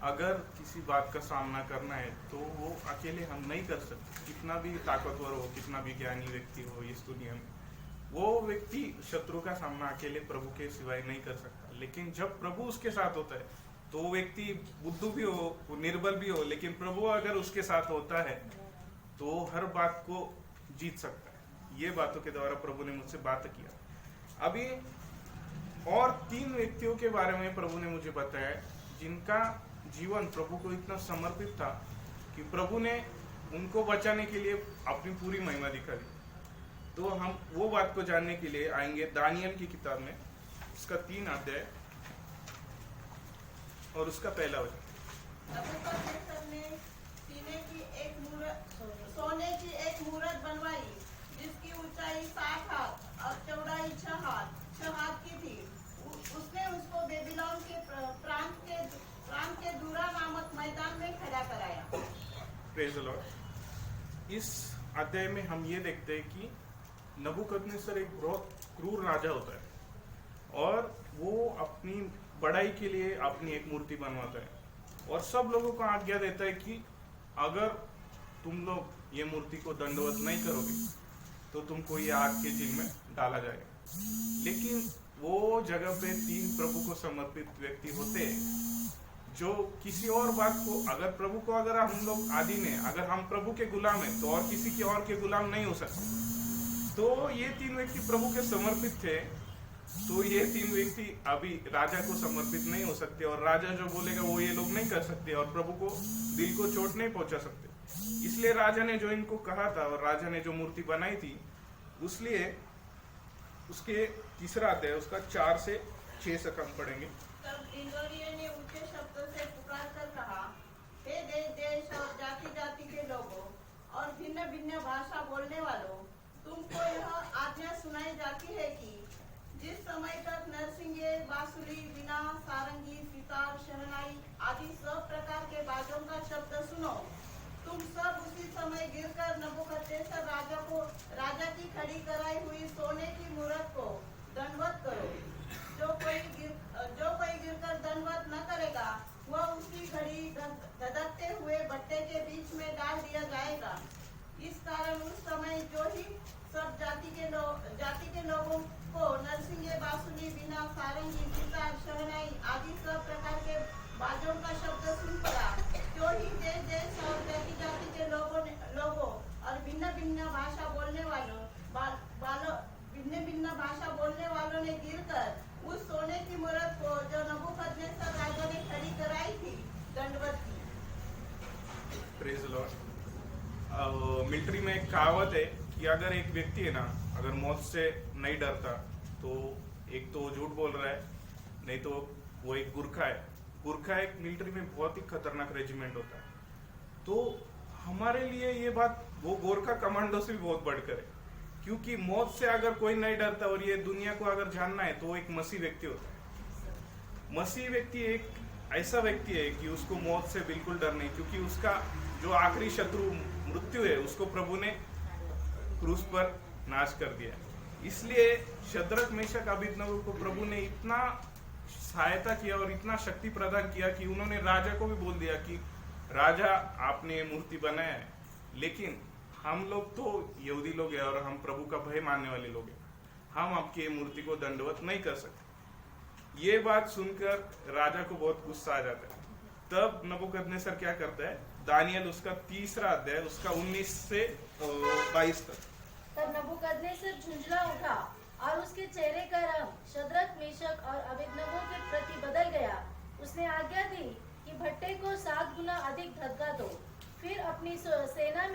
अगर किसी बात का सामना करना है तो वो अकेले हम नहीं कर सकते। कितना भी ताकतवर हो, कितना भी ज्ञानी व्यक्ति हो इस दुनिया में, वो व्यक्ति शत्रु का सामना अकेले प्रभु के सिवाय नहीं कर सकता। लेकिन जब प्रभु उसके साथ होता है तो वो व्यक्ति बुद्धू भी हो, वो निर्बल भी हो, लेकिन प्रभु अगर उसके साथ होता है तो हर बात को जीत सकता है। ये बातों के द्वारा प्रभु ने मुझसे बात किया। अभी और 3 व्यक्तियों के बारे में प्रभु ने मुझे बताया जिनका जीवन प्रभु को इतना समर्पित था कि प्रभु ने उनको बचाने के लिए अपनी पूरी महिमा दिखा दी। तो हम वो बात को जानने के लिए आएंगे दानियल की किताब में, उसका 3 अध्याय और उसका 1 वचन। नबूकदनेस्सर ने सोने की एक मूरत बनवाई जिसकी ऊंचाई 7 हाथ और चौड़ाई 6 हाथ की थी। उसने उसको बेबीलोन के प्रांत के दूरा नामक मैदान में खड़ा कराया। Praise the Lord. इस अध्याय में हम ये देखते हैं कि नबूकदनेस्सर एक बहुत क्रूर राजा होता है और वो अपनी बड़ाई के लिए अपनी एक मूर्ति बनवाता है और सब लोगों को आज्ञा देता है कि अगर तुम लोग ये मूर्ति को दंडवत नहीं करोगे तो तुमको ये आग के जेल में डाला जाएगा। लेकिन वो जगह पे 3 प्रभु को समर्पित व्यक्ति होते हैं जो किसी और बात को, अगर प्रभु को अगर हम लोग अधीन है, अगर हम प्रभु के गुलाम हैं तो और किसी के और के गुलाम नहीं हो सकते। तो ये 3 व्यक्ति प्रभु के समर्पित थे, तो ये 3 व्यक्ति अभी राजा को समर्पित नहीं हो सकते और राजा जो बोलेगा वो ये लोग नहीं कर सकते और प्रभु को दिल को चोट नहीं पहुंचा सकते। इसलिए राजा ने जो इनको कहा था और राजा ने जो मूर्ति बनाई थी, उसलिए उसके 3 अध्याय उसका 4 से 6 तक हम पढ़ेंगे। तब इंद्रियों ने ऊंचे शब्दों से पुकार कर कहा, हे देश देश और जाति जाति के लोगों और भिन्न भिन्न भाषा बोलने वालों, तुमको यह आज्ञा सुनाई जाती है कि जिस समय तक नरसिंगे, बांसुरी, वीणा, सारंगी, सितार, शहनाई आदि सब प्रकार के बाजों का शब्द सुनो। तुम सब उसी समय गिरकर नबूकदनेस्सर राजा की खड़ी कराई हुई सोने की मूरत को दंडवत करो। जो कोई गिरकर दंडवत न करेगा वह उसी घड़ी धधकते हुए भट्टे के बीच में डाल दिया जाएगा। इस कारण उस समय जो ही सब जाति के लोगों को नरसिंगे, बांसुरी, वीणा, सारंगी, सितार, शहनाई आदि सब प्रकार के बाजों का शब्द सुन पड़ा, जो ही देश और जाति के लोगों और भिन्न भिन्न भाषा बोलने वालों ने गिरकर उस सोने की मूरत को जो नबूकदनेस्सर राजा ने खड़ी कराई थी दंडवत की। Praise Lord. मिलिट्री में एक कहावत है कि अगर एक व्यक्ति है ना, अगर मौत से नहीं डरता तो एक तो झूठ बोल रहा है, नहीं तो वो एक गुरखा है। गुरखा एक मिलिट्री में बहुत ही खतरनाक रेजिमेंट होता है। तो हमारे लिए ये बात वो गोरखा कमांडो से भी बहुत बढ़कर है, क्योंकि मौत से अगर कोई नहीं डरता और ये दुनिया को अगर जानना है तो वो एक मसीह व्यक्ति होता है। मसीह व्यक्ति एक ऐसा व्यक्ति है कि उसको मौत से बिल्कुल डर नहीं, क्योंकि उसका जो आखिरी शत्रु मृत्यु है उसको प्रभु ने क्रूस पर नाश कर दिया। इसलिए शद्रक, मेशक, अबेदनगो को प्रभु ने इतना सहायता किया और इतना शक्ति प्रदान किया कि उन्होंने राजा को भी बोल दिया कि राजा आपने ये मूर्ति बनाया है, लेकिन हम लोग तो यहूदी लोग हैं और हम प्रभु का भय मानने वाले लोग हैं, हम आपकी ये मूर्ति को दंडवत नहीं कर सकते। ये बात सुनकर राजा को बहुत गुस्सा आ जाता है। तब नबूकदनेस्सर क्या करता है, दानियल उसका 3रा अध्याय उसका 19 से 22 तक। तब नबूकदनेस्सर झुंझला उठा और उसके चेहरे का रंग शद्रक, मेशक और अबेदनगो के प्रति बदल गया। उसने आज्ञा दी कि भट्टे को 7 गुना अधिक धक्का दो। फिर अपनी सेना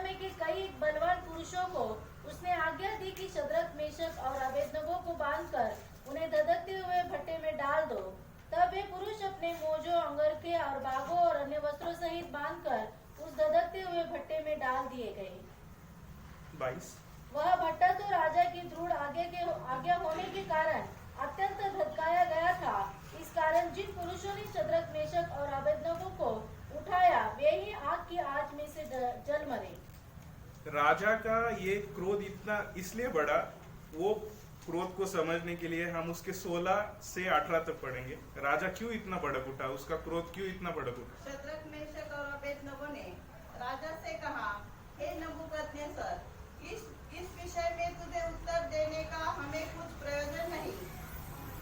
में के कई बलवान पुरुषों को उसने आज्ञा दी कि शद्रक, मेशक और अबेदनगो को बांधकर उन्हें धधकते हुए भट्टे में डाल दो। तब वे पुरुष अपने मोजों, अंगरखे और बागों और अन्य वस्त्रों सहित बांधकर उस धधकते हुए भट्टे में डाल दिए गए। 22। वह भट्टा तो राजा की दृढ़ आज्ञा होने के कारण अत्यंत धधकाया गया था। इस कारण जिन पुरुषों ने शद्रक, मेशक और अबेदनगो को उठाया वे ही आग की आग में से जल मरे। राजा का ये क्रोध इतना इसलिए बढ़ा, वो क्रोध को समझने के लिए हम उसके 16 से 18 तक पढ़ेंगे। राजा क्यों इतना भड़क उठा, उसका क्रोध क्यों इतना भड़क उठा। शद्रक, मेशक और अबेदनगो ने राजा से कहा, हे नबूकदनेस्सर, इस विषय में तुझे उत्तर देने का हमें कुछ प्रयोजन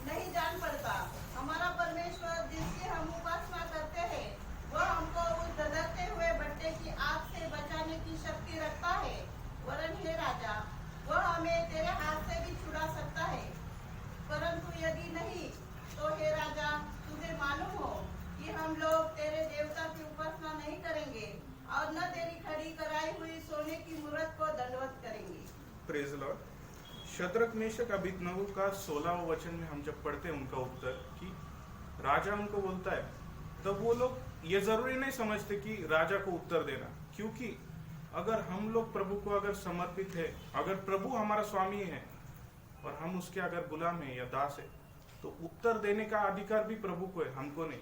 नहीं जान पड़ता। हमारा परमेश्वर जिसकी हम उपासना करते हैं वह हमको उस धधकते हुए भट्टे की आग से बचाने की शक्ति रखता है। वरन हे राजा, वह हमें तेरे हाथ से भी छुड़ा सकता है। परंतु यदि नहीं तो हे राजा, तुझे मालूम हो कि हम लोग तेरे देवता की उपासना नहीं करेंगे और न तेरी खड़ी कराई हुई सोने की मूरत को दंडवत करेंगे। Praise Lord. Shadrach, Meshach, Abednego का 16वां वचन में हम जब पढ़ते हैं उनका उत्तर कि राजा उनको बोलता है, तब वो लोग ये जरूरी नहीं समझते कि राजा को उत्तर देना, क्योंकि अगर हम लोग प्रभु को अगर समर्पित है, अगर प्रभु हमारा स्वामी है और हम उसके अगर गुलाम है या दास है, तो उत्तर देने का अधिकार भी प्रभु को है, हमको नहीं।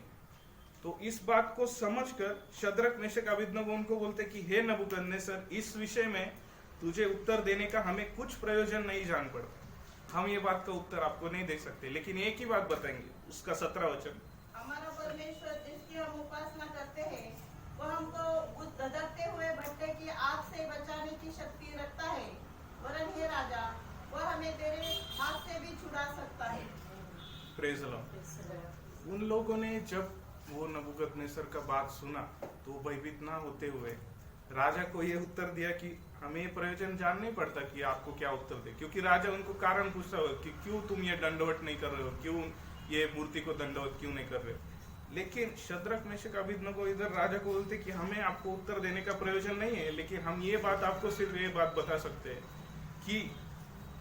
तो इस बात को समझकर शद्रक, मेशक, अबेदनगो उनको बोलते कि हे नबूकदनेस्सर, इस विषय में तुझे उत्तर देने का हमें कुछ प्रयोजन नहीं जान पड़ता। हम ये बात का उत्तर आपको नहीं दे सकते, लेकिन एक ही बात बताएंगे, उसका 17 वचन। हमारा परमेश्वर जिसकी हम उपासना करते हैं वह हमको उस धधकते हुए भट्टे की आग से बचाने की शक्ति रखता है। वरन हे राजा, वह हमें तेरे हाथ से भी छुड़ा सकता है। Praise Lord. उन लोगों ने जब वो नबूकदनेस्सर का बात सुना तो भयभीत ना होते हुए राजा को ये उत्तर दिया कि हमें प्रयोजन जान नहीं पड़ता कि आपको क्या उत्तर दे, क्योंकि राजा उनको कारण पूछता हो कि क्यों तुम ये दंडवत नहीं कर रहे हो, क्यों ये मूर्ति को दंडवत क्यों नहीं कर रहे हो। लेकिन शद्रक, मेशक, अबेदनगो इधर राजा को बोलते कि हमें आपको उत्तर देने का प्रयोजन नहीं है, लेकिन हम ये बात आपको सिर्फ ये बात बता सकते हैं कि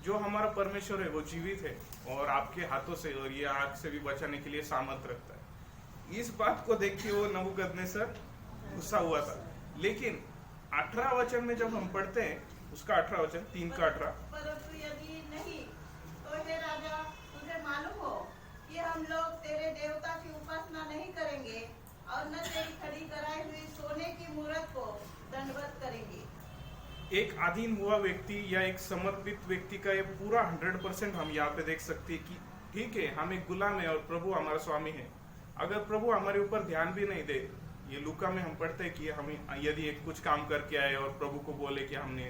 जो हमारा परमेश्वर है वो जीवित है और आपके हाथों से और ये आग से भी बचाने के लिए सामर्थ रखता है। इस बात को देख के वो नबूकदनेस्सर गुस्सा हुआ था। लेकिन 18 वचन में जब हम पढ़ते हैं, उसका 18 वचन 3 का 18, परंतु यदि नहीं तो हे राजा, तुझे मालूम हो कि हम लोग तेरे देवता की उपासना नहीं करेंगे और न तेरी खड़ी कराई हुई सोने की मूर्त को दंडवत करेंगे। एक अधीन हुआ व्यक्ति या एक समर्पित व्यक्ति का ये पूरा 100% हम यहाँ पे देख सकते हैं कि ठीक है, हम एक गुलाम है और प्रभु हमारा स्वामी है। अगर प्रभु हमारे ऊपर ध्यान भी नहीं दे, ये लूका में हम पढ़ते हैं कि हम यदि एक कुछ काम करके आए और प्रभु को बोले कि हमने,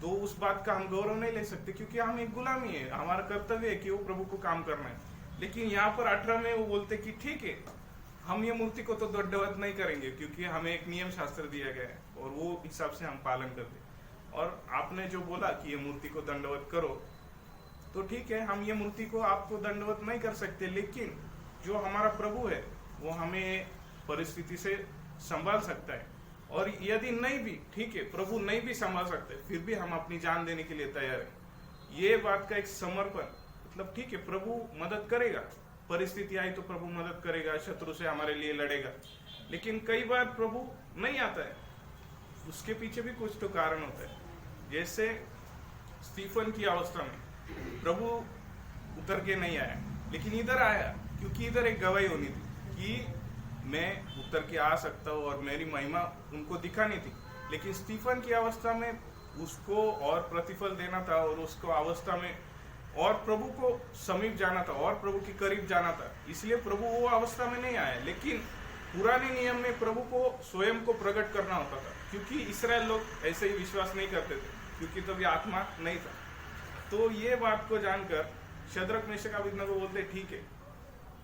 तो उस बात का हम गौरव नहीं ले सकते, क्योंकि हम एक गुलामी है। हमारा कर्तव्य है कि वो प्रभु को काम करना है। लेकिन यहाँ पर 18 में वो बोलते कि ठीक है, हम ये मूर्ति को तो दंडवत नहीं करेंगे, क्योंकि हमें एक नियम शास्त्र दिया गया है और वो हिसाब से हम पालन करते। और आपने जो बोला कि ये मूर्ति को दंडवत करो, तो ठीक है, हम ये मूर्ति को आपको दंडवत नहीं कर सकते, लेकिन जो हमारा प्रभु है वो हमें परिस्थिति से संभाल सकता है। और यदि नहीं भी, ठीक है, प्रभु नहीं भी संभाल सकते, फिर भी हम अपनी जान देने के लिए तैयार हैं। ये बात का एक समर्पण, मतलब ठीक है, प्रभु मदद करेगा, परिस्थिति आई तो प्रभु मदद करेगा, शत्रु से हमारे लिए लड़ेगा। लेकिन कई बार प्रभु नहीं आता है, उसके पीछे भी कुछ तो कारण होता है। जैसे स्टीफन की अवस्था में प्रभु उतर के नहीं आया, लेकिन इधर आया, क्योंकि इधर एक गवाही होनी थी कि मैं उतर के आ सकता हूँ और मेरी महिमा उनको दिखानी थी। लेकिन स्टीफन की अवस्था में उसको और प्रतिफल देना था और उसको अवस्था में और प्रभु को समीप जाना था और प्रभु के करीब जाना था, इसलिए प्रभु वो अवस्था में नहीं आया। लेकिन पुराने नियम में प्रभु को स्वयं को प्रकट करना होता था, क्योंकि इस्राएल लोग ऐसे ही विश्वास नहीं करते थे, क्योंकि तभी आत्मा नहीं था। तो ये बात को जानकर शद्रक मेशक अबेदनगो बोलते ठीक है,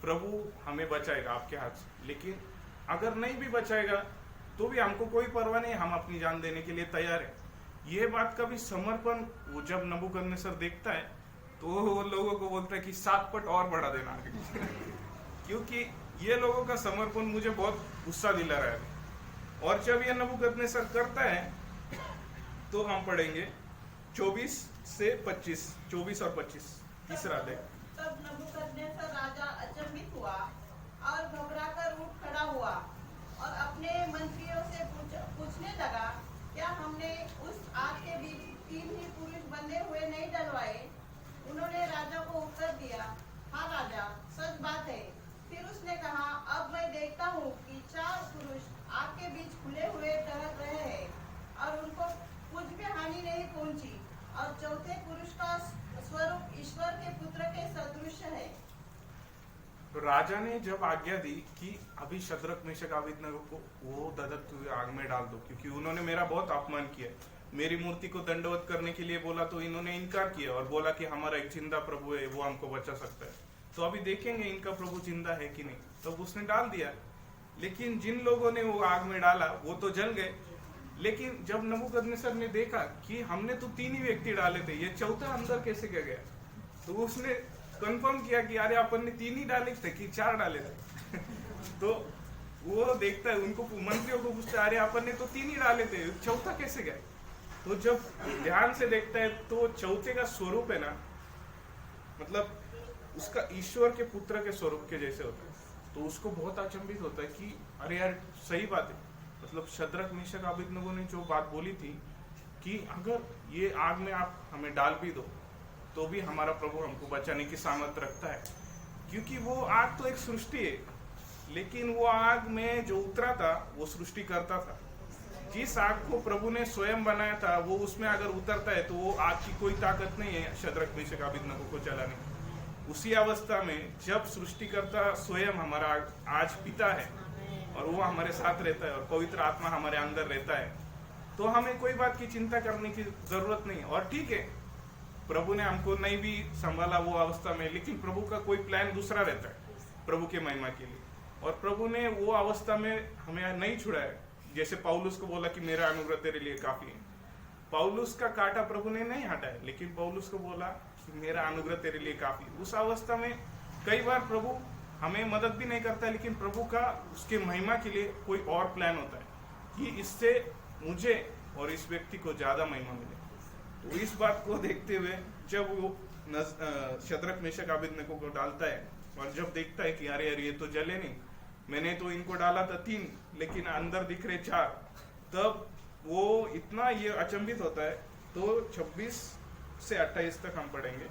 प्रभु हमें बचाएगा आपके हाथ से, लेकिन अगर नहीं भी बचाएगा तो भी हमको कोई परवाह नहीं, हम अपनी जान देने के लिए तैयार है। ये बात का भी समर्पण वो जब नबूकदनेस्सर देखता है तो वो लोगों को बोलता है कि 7 पट और बढ़ा देना आगे क्योंकि ये लोगों का समर्पण मुझे बहुत गुस्सा दिला रहा है। और जब ये नबूकदनेस्सर करता है तो हम पढ़ेंगे 24 से 25, 24 और 25, तीसरा अध्याय। तब नबूकदनेस्सर राजा अचंभित हुआ और घबराकर उठ खड़ा हुआ और अपने मंत्रियों से पूछने लगा, क्या हमने उस आग के बीच 3 ही पुरुष बंधे हुए नहीं डलवाए? उन्होंने राजा को उत्तर दिया, हाँ राजा, सच बात है। फिर उसने कहा, अब मैं देखता हूँ कि 4 पुरुष आग के बीच खुले हुए टहल रहे हैं और उनको कुछ भी हानि नहीं पहुंची, और चौथे पुरुष का स्वरूप ईश्वर के पुत्र के सदृश है। तो राजा ने जब आज्ञा दी कि अभी शद्रक मेशक अबेदनगो को वो दधकते हुए आग में डाल दो, क्योंकि उन्होंने मेरा बहुत अपमान किया, मेरी मूर्ति को दंडवत करने के लिए बोला तो इन्होंने इनकार किया और बोला कि हमारा एक जिंदा प्रभु है, वो हमको बचा सकता है, तो अभी देखेंगे इनका प्रभु जिंदा है कि नहीं। तो उसने डाल दिया। लेकिन जिन लोगों ने वो आग में डाला वो तो जल गए। लेकिन जब नबूकदनेस्सर ने देखा कि हमने तो 3 ही व्यक्ति डाले थे, ये चौथा अंदर कैसे गया, तो उसने कंफर्म किया कि अरे अपन ने 3 ही डाले थे कि 4 डाले थे तो वो देखता है, उनको मंत्रियों को पूछता है, अरे अपन ने तो 3 ही डाले थे, चौथा कैसे गया। तो जब ध्यान से देखता है तो चौथे का स्वरूप है ना, मतलब उसका ईश्वर के पुत्र के स्वरूप के जैसे होता है। तो उसको बहुत अचंभित होता है कि अरे यार सही बात है, मतलब शद्रक मेशक अबेदनगो ने जो बात बोली थी कि अगर ये आग में आप हमें डाल भी दो तो भी हमारा प्रभु हमको बचाने की सामर्थ्य रखता है, क्योंकि वो आग तो एक सृष्टि है, लेकिन वो आग में जो उतरा था वो सृष्टि करता था। जिस आग को प्रभु ने स्वयं बनाया था वो उसमें अगर उतरता है तो वो आग की कोई ताकत नहीं है शद्रक मेशक अबेदनगो को जलाने की। उसी अवस्था में जब सृष्टिकर्ता स्वयं हमारा आज पिता है और वो हमारे साथ रहता है और पवित्र आत्मा हमारे अंदर रहता है, तो हमें कोई बात की चिंता करने की जरूरत नहीं। और ठीक है, प्रभु ने हमको नहीं भी संभाला वो अवस्था में, लेकिन प्रभु का कोई प्लान दूसरा रहता है प्रभु के महिमा के लिए, और प्रभु ने वो अवस्था में हमें नहीं छुड़ाया। जैसे पौलुस को बोला कि मेरा अनुग्रह तेरे लिए काफी है, पौलुस का कांटा प्रभु ने नहीं हटाया, लेकिन पौलुस को बोला कि मेरा अनुग्रह तेरे लिए काफी। उस अवस्था में कई बार प्रभु हमें मदद भी नहीं करता है, लेकिन प्रभु का उसके महिमा के लिए कोई और प्लान होता है कि इससे मुझे और इस व्यक्ति को ज्यादा महिमा मिले। तो इस बात को देखते हुए जब वो शद्रक मेशक अबेदनगो को डालता है और जब देखता है कि अरे यार ये तो जले नहीं, मैंने तो इनको डाला था 3 लेकिन अंदर दिख रहे 4, तब वो इतना ये अचंभित होता है। तो 26 से 28 तक हम पढ़ेंगे।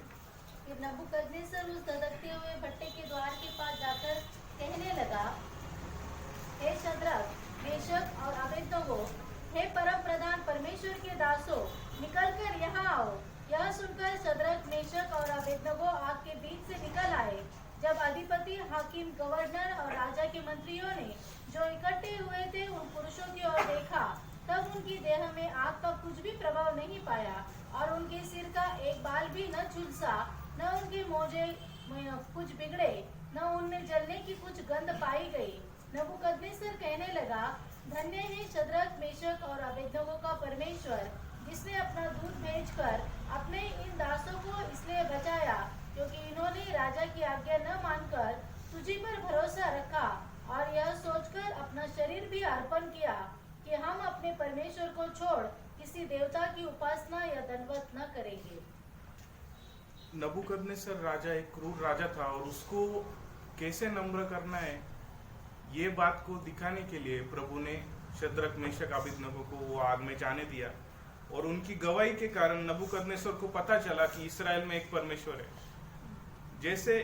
फिर नबूकदनेस्सर उस धधकते हुए भट्टे के द्वार के पास जाकर कहने लगा, हे शद्रक, मेशक और अबेदनगो, हे परम प्रधान परमेश्वर के दासों, निकल कर यहाँ आओ। यह सुनकर शद्रक, मेशक और अबेदनगो आग के बीच से निकल आए। जब अधिपति, हाकिम, गवर्नर और राजा के मंत्रियों ने जो इकट्ठे हुए थे उन पुरुषों की ओर देखा, तब उनकी देह में आग का कुछ भी प्रभाव नहीं पाया और उनके सिर का एक बाल भी न झुलसा, न उनके मोजे कुछ बिगड़े, न उनमें जलने की कुछ गंध पाई गई। नबूकदनेस्सर कहने लगा, धन्य है शद्रक, मेशक और अबेदनगो का परमेश्वर, जिसने अपना दूत भेजकर अपने इन दासों को इसलिए बचाया क्योंकि इन्होंने राजा की आज्ञा न मानकर तुझी पर भरोसा रखा और यह सोचकर अपना शरीर भी अर्पण किया कि हम अपने परमेश्वर को छोड़ किसी देवता की उपासना या दंडवत न करेंगे। नबूकदनेस्सर राजा एक क्रूर राजा था और उसको कैसे नम्र करना है ये बात को दिखाने के लिए प्रभु ने शद्रक, मेशक, अबेदनगो को वो आग में जाने दिया और उनकी गवाही के कारण नबूकदनेस्सर को पता चला कि इस्राएल में एक परमेश्वर है। जैसे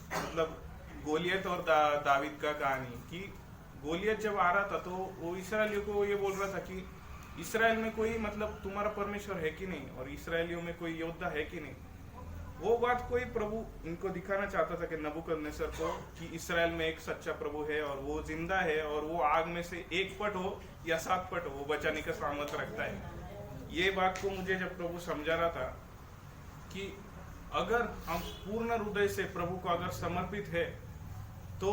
मतलब गोलियत और दावीद का कहानी कि गोलियत जब आ रहा था तो वो इस्राएलियों को ये बोल रहा था कि इस्राएल में कोई मतलब तुम्हारा परमेश्वर है कि नहीं और इस्राएलियों में कोई योद्धा है कि नहीं। वो बात कोई प्रभु इनको दिखाना चाहता था कि नबूकदनेस्सर को कि इस्राएल में एक सच्चा प्रभु है और वो जिंदा है और वो आग में से 1 पट हो या 7 पट हो वो बचाने का सामर्थ्य रखता है। ये बात को मुझे जब प्रभु समझा रहा था कि अगर हम पूर्ण हृदय से प्रभु को अगर समर्पित है तो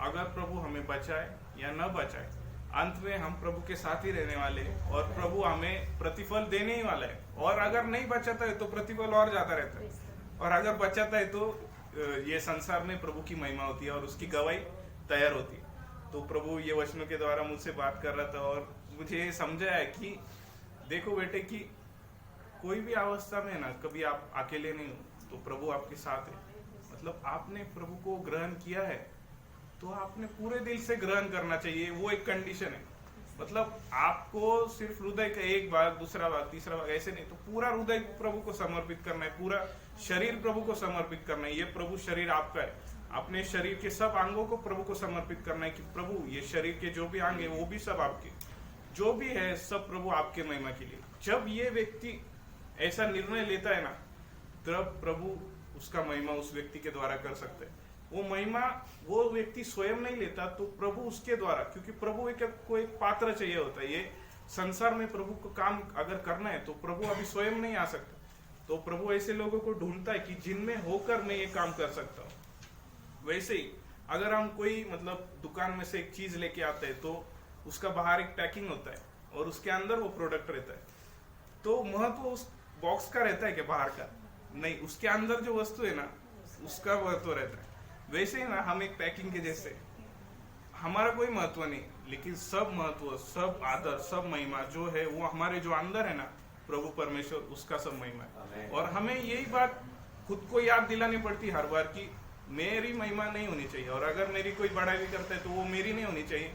अगर प्रभु हमें बचाए या न बचाए, अंत में हम प्रभु के साथ ही रहने वाले और प्रभु हमें प्रतिफल देने ही वाला है। और अगर नहीं बचाता है तो प्रतिफल और जाता रहता है और अगर बचाता है तो ये संसार में प्रभु की महिमा होती है और उसकी गवाही तैयार होती है। तो प्रभु ये वचनों के द्वारा मुझसे बात कर रहा था और मुझे ये समझाया कि देखो बेटे कि कोई भी अवस्था में ना कभी आप अकेले नहीं हो, तो प्रभु आपके साथ है। मतलब आपने प्रभु को ग्रहण किया है तो आपने पूरे दिल से ग्रहण करना चाहिए, वो एक कंडीशन है। मतलब आपको सिर्फ हृदय का एक भाग, दूसरा भाग, तीसरा भाग ऐसे नहीं, तो पूरा हृदय प्रभु को समर्पित करना है, पूरा शरीर प्रभु को समर्पित करना है। ये प्रभु शरीर आपका है, अपने शरीर के सब अंगों को प्रभु को समर्पित करना है कि प्रभु ये शरीर के जो भी अंग है वो भी सब आपके, जो भी है सब प्रभु आपके महिमा के लिए। जब ये व्यक्ति ऐसा निर्णय लेता है ना, तब प्रभु उसका महिमा उस व्यक्ति के द्वारा कर सकते हैं। वो महिमा वो व्यक्ति स्वयं नहीं लेता तो प्रभु उसके द्वारा, क्योंकि प्रभु एक कोई पात्र चाहिए होता है। ये संसार में प्रभु को काम अगर करना है तो प्रभु अभी स्वयं नहीं आ सकता, तो प्रभु ऐसे लोगों को ढूंढता है कि जिनमें होकर मैं ये काम कर सकता हूँ। वैसे ही अगर हम कोई मतलब दुकान में से एक चीज लेके आते हैं तो उसका बाहर एक पैकिंग होता है और उसके अंदर वो प्रोडक्ट रहता है, तो महत्व उस बॉक्स का रहता है कि बाहर का नहीं, उसके अंदर जो वस्तु है ना उसका महत्व रहता है। वैसे ही ना हम एक पैकिंग के जैसे, हमारा कोई महत्व नहीं, लेकिन सब महत्व, सब आदर, सब महिमा जो है वो हमारे जो अंदर है ना प्रभु परमेश्वर, उसका सब महिमा है। और हमें यही बात खुद को याद दिलानी पड़ती हर बार कि मेरी महिमा नहीं होनी चाहिए, और अगर मेरी कोई बड़ाई भी करता है तो वो मेरी नहीं होनी चाहिए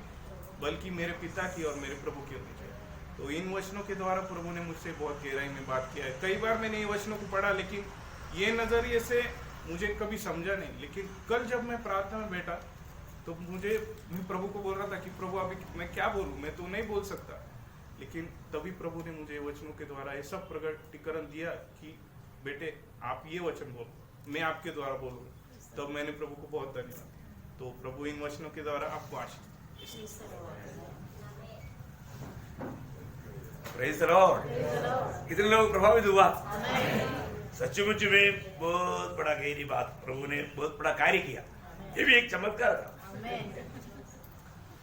बल्कि मेरे पिता की और मेरे प्रभु की होनी चाहिए। तो इन वचनों के द्वारा प्रभु ने मुझसे बहुत गहराई में बात किया है। कई बार मैंने ये वचनों को पढ़ा लेकिन ये नजरिए से मुझे कभी समझा नहीं, लेकिन कल जब मैं प्रार्थना में बैठा तो मैं प्रभु को बोल रहा था कि प्रभु अभी मैं क्या बोलूं, मैं तो नहीं बोल सकता, लेकिन तभी प्रभु ने मुझे वचनों के द्वारा ये सब प्रकटीकरण दिया कि बेटे आप ये वचन बोलो, मैं आपके द्वारा बोलूंगा। तब मैंने प्रभु को बहुत धन्यवाद दिया। तो प्रभु इन वचनों के द्वारा आपको आशीष। Praise the Lord. कितने लोग प्रभावित हुआ? सचमुच में बहुत बड़ा गहरी बात, प्रभु ने बहुत बड़ा कार्य किया। ये भी एक चमत्कार था।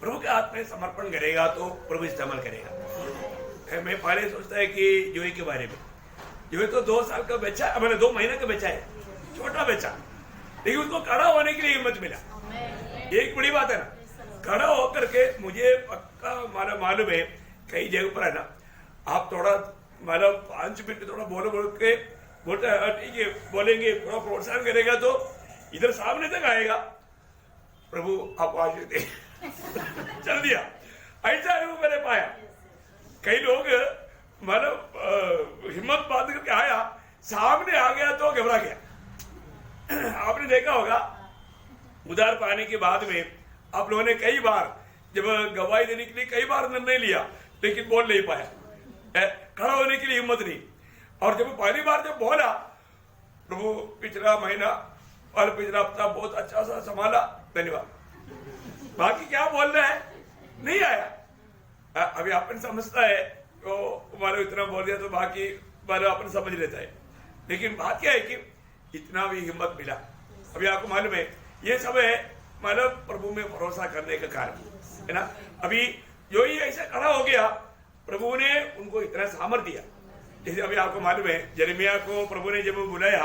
प्रभु के हाथ में समर्पण करेगा तो प्रभु इस्तेमाल करेगा। मैं पहले सोचता है कि जोई के बारे में, जोई तो 2 साल का बच्चा, मैंने 2 महीने का बच्चा है, छोटा बच्चा, लेकिन उसको खड़ा होने के लिए हिम्मत मिला। एक बड़ी बात है ना, खड़ा होकर के मुझे पक्का मालूम है कई जगह पर है ना, आप थोड़ा मतलब 5 मिनट थोड़ा बोल के बोलते ठीक है बोलेंगे, थोड़ा प्रोत्साहन करेगा तो इधर सामने तक आएगा। प्रभु आप आशीष दे। चल दिया, ऐसा है वो मैंने पाया। कई लोग मतलब हिम्मत बांध करके आया, सामने आ गया तो घबरा गया, आपने देखा होगा उधार पाने के बाद में आप लोगों ने कई बार जब गवाही देने के लिए कई बार निर्णय लिया, लेकिन बोल नहीं पाया, खड़ा होने के लिए हिम्मत नहीं। और जब पहली बार जब बोला, प्रभु पिछला महीना और पिछला हफ्ता बहुत अच्छा सा संभाला, धन्यवाद, बाकी क्या बोल रहा है नहीं आया। अभी अपन समझता है तो मानो इतना बोल दिया तो बाकी मानो अपन समझ लेता है, लेकिन बात क्या है कि इतना भी हिम्मत मिला। अभी आपको मालूम है ये सब है मानो प्रभु में भरोसा करने का कारण है ना। अभी जो ही ऐसा खड़ा हो गया, प्रभु ने उनको इतना सामर्थ्य दिया। जैसे अभी आपको मालूम है यिर्मयाह को प्रभु ने जब बुलाया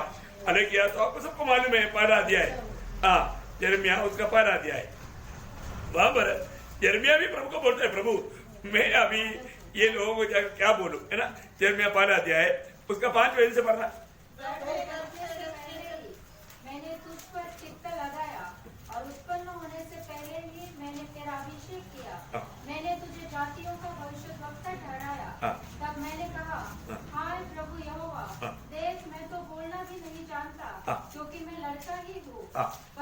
अलग किया, तो आपको सबको मालूम है पहला अध्याय है, हाँ यिर्मयाह उसका पहला अध्याय है। वहां पर यिर्मयाह भी प्रभु को बोलता है, प्रभु मैं अभी ये लोगों को जाकर क्या बोलूं, है ना। यिर्मयाह पहला अध्याय है, उसका 5 वचन से पढ़ना। मैंने तुझ पर चित्त लगाया और उत्पन्न होने से पहले ही मैंने तेरा अभिषेक किया। मैंने तुझे जातियों का भविष्यद्वक्ता ठहराया। तब मैंने कहा, हाय प्रभु यहोवा, देख मैं तो बोलना भी नहीं जानता, क्योंकि मैं लड़का ही हूँ।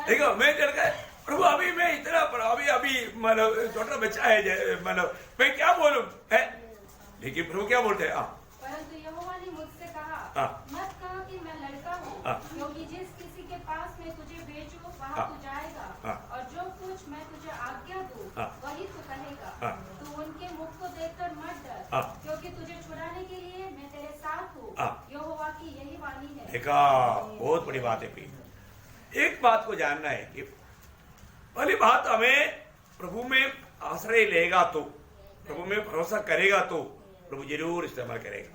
देखो मैं लड़का है प्रभु, अभी मैं इतना अभी मतलब छोटा बच्चा है, मतलब मैं क्या बोलूं है। लेकिन प्रभु क्या बोलते हैं, परंतु यहोवा ने मुझसे कहा, मत कहो कि मैं लड़का हूँ, क्योंकि जिस किसी के पास मैं तुझे भेजूं वहाँ तू जाएगा, और जो कुछ मैं तुझे आज्ञा दूं वही तू कहेगा। तू उनके मुख को देखकर मत डर, क्योंकि तुझे छुड़ाने के लिए मैं तेरे साथ हूँ, यहोवा की यही वाणी है। देखा, बहुत बड़ी बात है। एक बात को जानना है कि पहली बात हमें प्रभु में आश्रय लेगा तो, प्रभु में भरोसा करेगा तो प्रभु जरूर इस्तेमाल करेगा,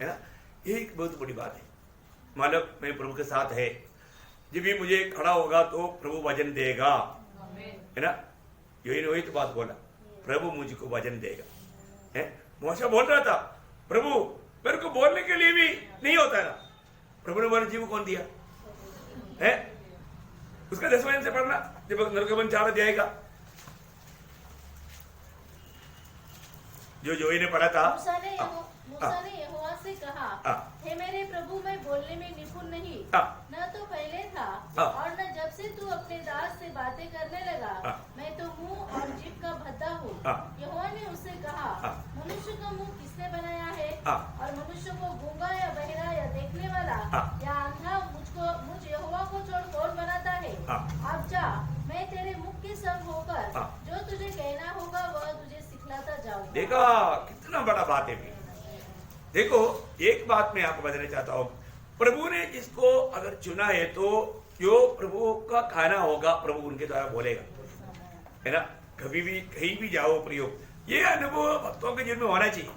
है ना। ये एक बहुत बड़ी बात है। मतलब मैं प्रभु के साथ है, जब भी मुझे खड़ा होगा तो प्रभु वचन देगा, है ना। यही वही तो बात बोला, प्रभु मुझको वचन देगा, है। मूसा बोल रहा था, प्रभु मेरे को बोलने के लिए भी नहीं होता है ना, प्रभु ने मेरा जीव कौन दिया है। उसका 10 वचन से पढ़ना, जब निर्गमन 4 अध्याय का जो जोई ने पढ़ा था। मूसा ने यहोवा से कहा, हे मेरे प्रभु मैं बोलने में निपुण नहीं, न तो पहले था और न जब से तू अपने दास से बातें करने लगा, मैं तो मुंह और जीभ का भद्दा हूँ। यहोवा ने उससे कहा, मनुष्य का मुंह किसने बनाया है, और मनुष्य को गूंगा या बहरा या देखने वाला या अंधा मुझ यहोवा को छोड़ कौन बनाता है। अब जा, मैं तेरे मुख के संग होकर जो तुझे कहना होगा वह तुझे सिखलाता जाऊंगा। देखा कितना बड़ा बात है। देखो एक बात मैं आपको बताना चाहता हूँ, प्रभु ने जिसको अगर चुना है तो जो प्रभु का खाना होगा प्रभु उनके द्वारा बोलेगा, है ना। कभी भी कहीं भी जाओ प्रयोग, ये अनुभव भक्तों के जीवन में होना चाहिए।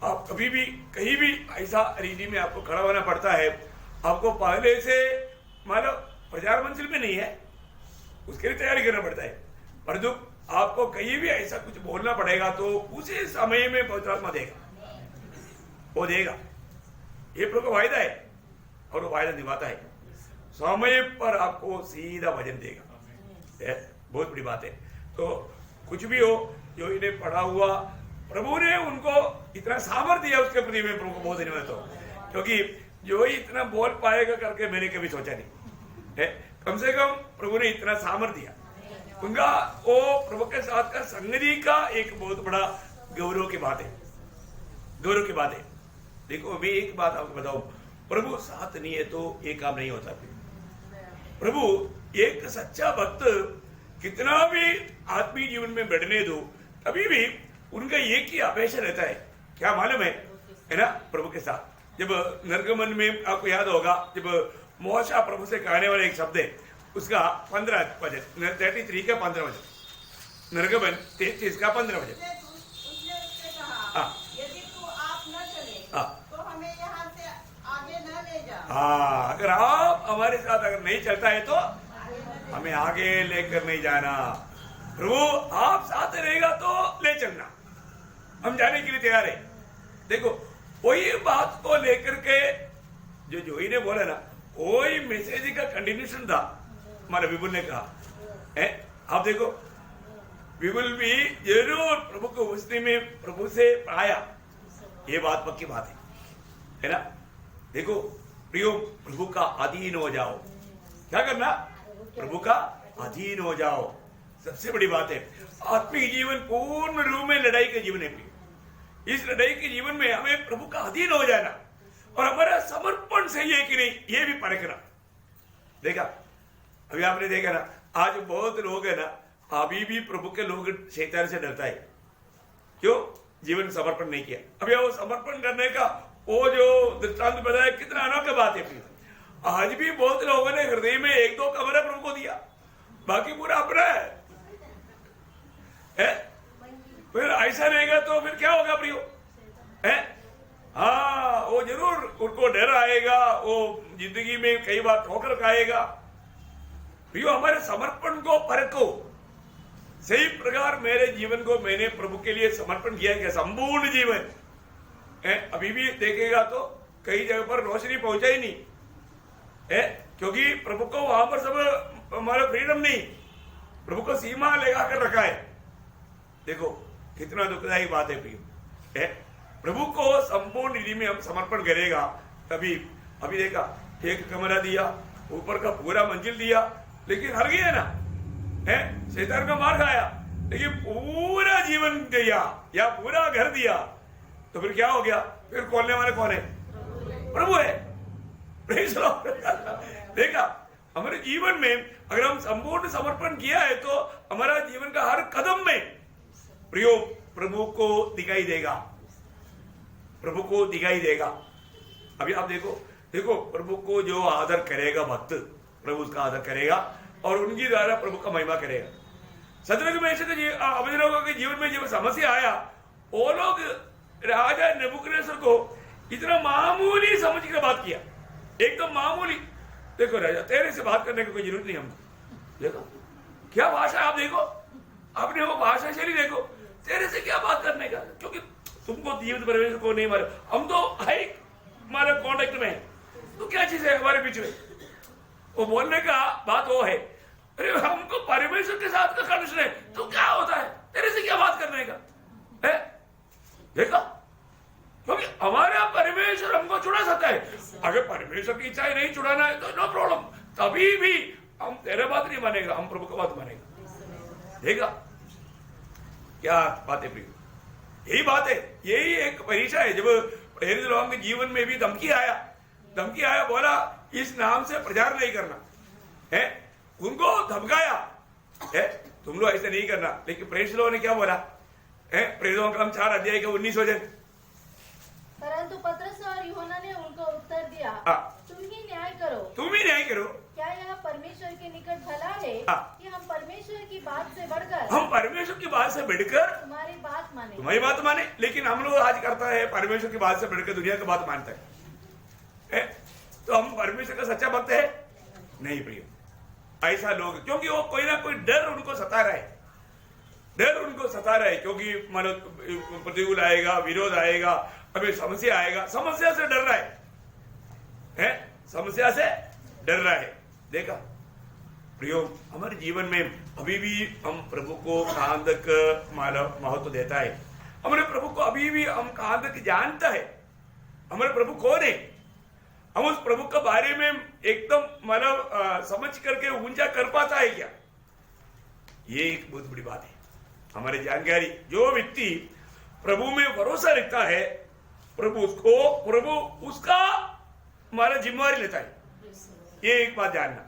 आप कभी भी कहीं भी ऐसा रीति में आपको खड़ा होना पड़ता है, आपको पहले से मानो प्रचार मंजिल में नहीं है, उसके लिए तैयारी करना पड़ता है। परंतु आपको कहीं भी ऐसा कुछ बोलना पड़ेगा तो उसी समय में पवित्र आत्मा देगा, वो देगा। ये प्रभु का वायदा है और वो वायदा निभाता है, समय पर आपको सीधा वचन देगा। बहुत बड़ी बात है। तो कुछ भी हो, जो इन्हें पढ़ा हुआ प्रभु ने उनको इतना सामर्थ्य दिया, उसके प्रति मैं प्रभु को बहुत धन्यवाद हूँ, क्योंकि जो ही इतना बोल पाएगा करके मैंने कभी सोचा नहीं है। कम से कम प्रभु ने इतना सामर्थ्य दिया, उनका वो प्रभु के साथ का संगति का एक बहुत बड़ा गौरव की बात है, गौरव की बात है। देखो मैं एक बात आपको बताऊं, प्रभु साथ नहीं है तो ये काम नहीं होता। प्रभु एक सच्चा भक्त कितना भी आत्मीय जीवन में बढ़ने दो, कभी भी उनका एक ही अपेक्षा रहता है, क्या मालूम है ना। प्रभु के साथ जब निर्गमन में आपको याद होगा, जब मूसा प्रभु से कहने वाला एक शब्द है, उसका 15 वचन, 33 का 15 वचन, निर्गमन 33 का 15 वचन। उसने उससे कहा, यदि तू आप न चले तो हमें यहाँ से आगे न ले जा। हाँ, अगर आप हमारे साथ अगर नहीं चलता है तो हमें आगे लेकर नहीं जाना। प्रभु आप साथ रहेगा तो ले चलना, हम जाने के लिए तैयार है। देखो वही बात को लेकर के जो जोई ने बोला ना, वही मैसेज का कंटिन्यूशन था हमारा विपुल ने कहा है। आप देखो विपुल भी जरूर प्रभु को उसने में प्रभु से पाया, ये बात पक्की बात है ना। देखो प्रियो, प्रभु का अधीन हो जाओ, क्या करना? प्रभु का अधीन हो जाओ। सबसे बड़ी बात है, आत्मिक जीवन पूर्ण रूप में लड़ाई का जीवन है। इस लड़ाई के जीवन में हमें प्रभु का अधीन हो जाना और हमारा समर्पण सही है कि नहीं, ये भी परखना। देखा, अभी आपने देखा ना, आज बहुत लोग है ना, अभी भी प्रभु के लोग शैतान से डरता है। क्यों? जीवन समर्पण नहीं किया। अभी वो समर्पण करने का वो जो दृष्टांत बताया, कितना अनोखा बात है। आज भी बहुत लोगों ने हृदय में 1-2 कमरा प्रभु को दिया, बाकी पूरा अपना है? फिर ऐसा रहेगा तो फिर क्या होगा प्रियो? है? हाँ, वो जरूर उनको डर आएगा, वो जिंदगी में कई बार ठोकर खाएगा। प्रियो, हमारे समर्पण को परखो। सही प्रकार मेरे जीवन को मैंने प्रभु के लिए समर्पण किया क्या? संपूर्ण जीवन है। अभी भी देखेगा तो कई जगह पर रोशनी पहुंचा ही नहीं है, क्योंकि प्रभु को वहां पर सब हमारा फ्रीडम नहीं, प्रभु को सीमा लगा कर रखा है। देखो कितना दुखदायी बात है प्रियो, है? प्रभु को संपूर्ण निधि में हम समर्पण करेगा तभी। अभी देखा, एक कमरा दिया, ऊपर का पूरा मंजिल दिया, लेकिन हर गया ना, है? शैतान का मार खाया, लेकिन पूरा जीवन दिया या पूरा घर दिया, तो फिर क्या हो गया? फिर खोलने वाले कौन है? प्रभु है। Praise Lord. देखा, हमारे जीवन में अगर हम संपूर्ण समर्पण किया है तो हमारा जीवन का हर कदम में प्रियो प्रभु को दिखाई देगा, प्रभु को दिखाई देगा। अभी आप देखो प्रभु को जो आदर करेगा भक्त, प्रभु उसका आदर करेगा और उनकी द्वारा प्रभु का महिमा करेगा। शद्रक मेशक अबेदनगो के जीवन में जब समस्या आया, वो लोग राजा नेबूकदनेस्सर को इतना मामूली समझ कर बात किया, एकदम मामूली। देखो राजा, तेरे से बात करने की कोई जरूरत नहीं हमको। देखो क्या भाषा, आप देखो, आपने वो भाषा शैली देखो, तेरे से क्या बात करने का, क्योंकि तुमको जीवित परमेश्वर को नहीं मारे, हम तो हाई हमारे कॉन्टेक्ट में है, तो क्या चीज है हमारे बीच में? वो बोलने का बात वो है, अरे हमको परमेश्वर के साथ का कनेक्शन है, तो क्या होता है, तेरे से क्या बात करने का है? देखा, क्योंकि हमारे यहाँ परमेश्वर हमको छुड़ा सकता है। अगर परमेश्वर की इच्छा नहीं छुड़ाना है तो नो प्रॉब्लम, तभी भी हम तेरे बात नहीं मानेगा, हम प्रभु का बात मानेगा। देखा क्या बात है प्रिय, यही बात है, यही एक परीक्षा है। जब प्रेरित लोगों के जीवन में भी धमकी आया, बोला इस नाम से प्रचार नहीं करना है, उनको धमकाया है, तुम लोग ऐसा नहीं करना। लेकिन प्रेरित लोगों ने क्या बोला है? प्रेरित लोगों का हम 4 अध्याय के 19 वचन, परंतु पतरस और यूहन्ना ने उनको उत्तर दिया, तुम ही न्याय करो। क्या यह परमेश्वर के निकट भला है कि हम परमेश्वर की बात से बढ़कर तुम्हारी बात माने? लेकिन हम लोग आज करता है, परमेश्वर की बात से बढ़कर दुनिया की बात मानता है। तो हम परमेश्वर का सच्चा भक्त है? नहीं प्रिय, ऐसा लोग, क्योंकि वो कोई ना कोई डर उनको सता रहा है, क्योंकि मानो प्रतिकूल आएगा, विरोध आएगा, अभी समस्या आएगा, समस्या से डर रहा है? समस्या से डर रहा है। देखा प्रियो, हमारे जीवन में अभी भी हम प्रभु को कहां तक महत्व देता है? हमारे प्रभु को अभी भी हम कहां तक जानता है? हमारे प्रभु कौन है? हम उस प्रभु के बारे में एकदम समझ करके ऊंचा कर पाता है क्या? ये एक बहुत बड़ी बात है हमारी जानकारी। जो व्यक्ति प्रभु में भरोसा रखता है, प्रभु उसका हमारा जिम्मेवारी लेता है। ये एक बात जानना,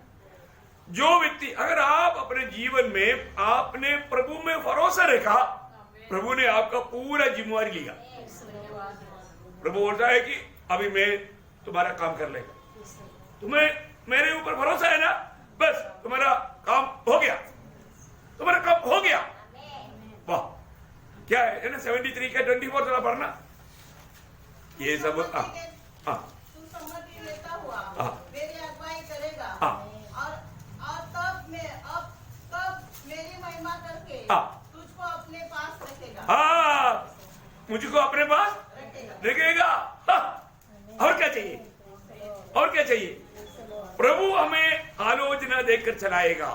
जो व्यक्ति, अगर आप अपने जीवन में आपने प्रभु में भरोसा रखा, प्रभु ने आपका पूरा जिम्मेवारी लिया। प्रभु बोलता है कि अभी मैं तुम्हारा काम कर लेगा, तुम्हें मेरे ऊपर भरोसा है ना, बस तुम्हारा काम हो गया। वाह, क्या है ना 73 का 24 चला पढ़ना, ये सब। तू सम्मति लेता हुआ मेरी अगुवाई करेगा, और तब मेरी महिमा करके तुझको अपने पास रखेगा। मुझको अपने पास रखेगा। और क्या चाहिए? प्रभु हमें आलोचना देकर चलाएगा।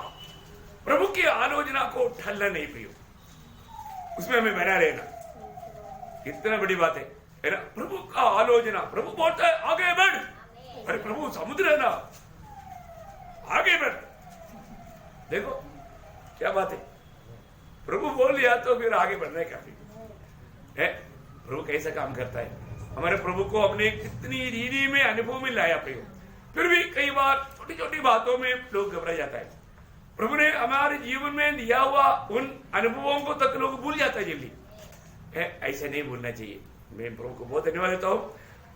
प्रभु की आलोचना को ठल्ला नहीं प्रियो, उसमें हमें बना रहना। कितना बड़ी बात है ना? प्रभु का आलोचना, प्रभु बोलता है आगे बढ़, अरे प्रभु समुद्र है ना, आगे बढ़। देखो क्या बात है, प्रभु बोल दिया तो फिर आगे बढ़ना काफी है। प्रभु कैसा काम करता है, हमारे प्रभु को हमने कितनी रीति में अनुभव में लाया प्रभु, फिर भी कई बार छोटी छोटी बातों में लोग घबरा जाता है। प्रभु ने हमारे जीवन में दिया हुआ उन अनुभवों को तक लोग भूल जाता है जल्दी है, ऐसे नहीं भूलना चाहिए। मैं प्रभु को बहुत धन्यवाद देता हूँ,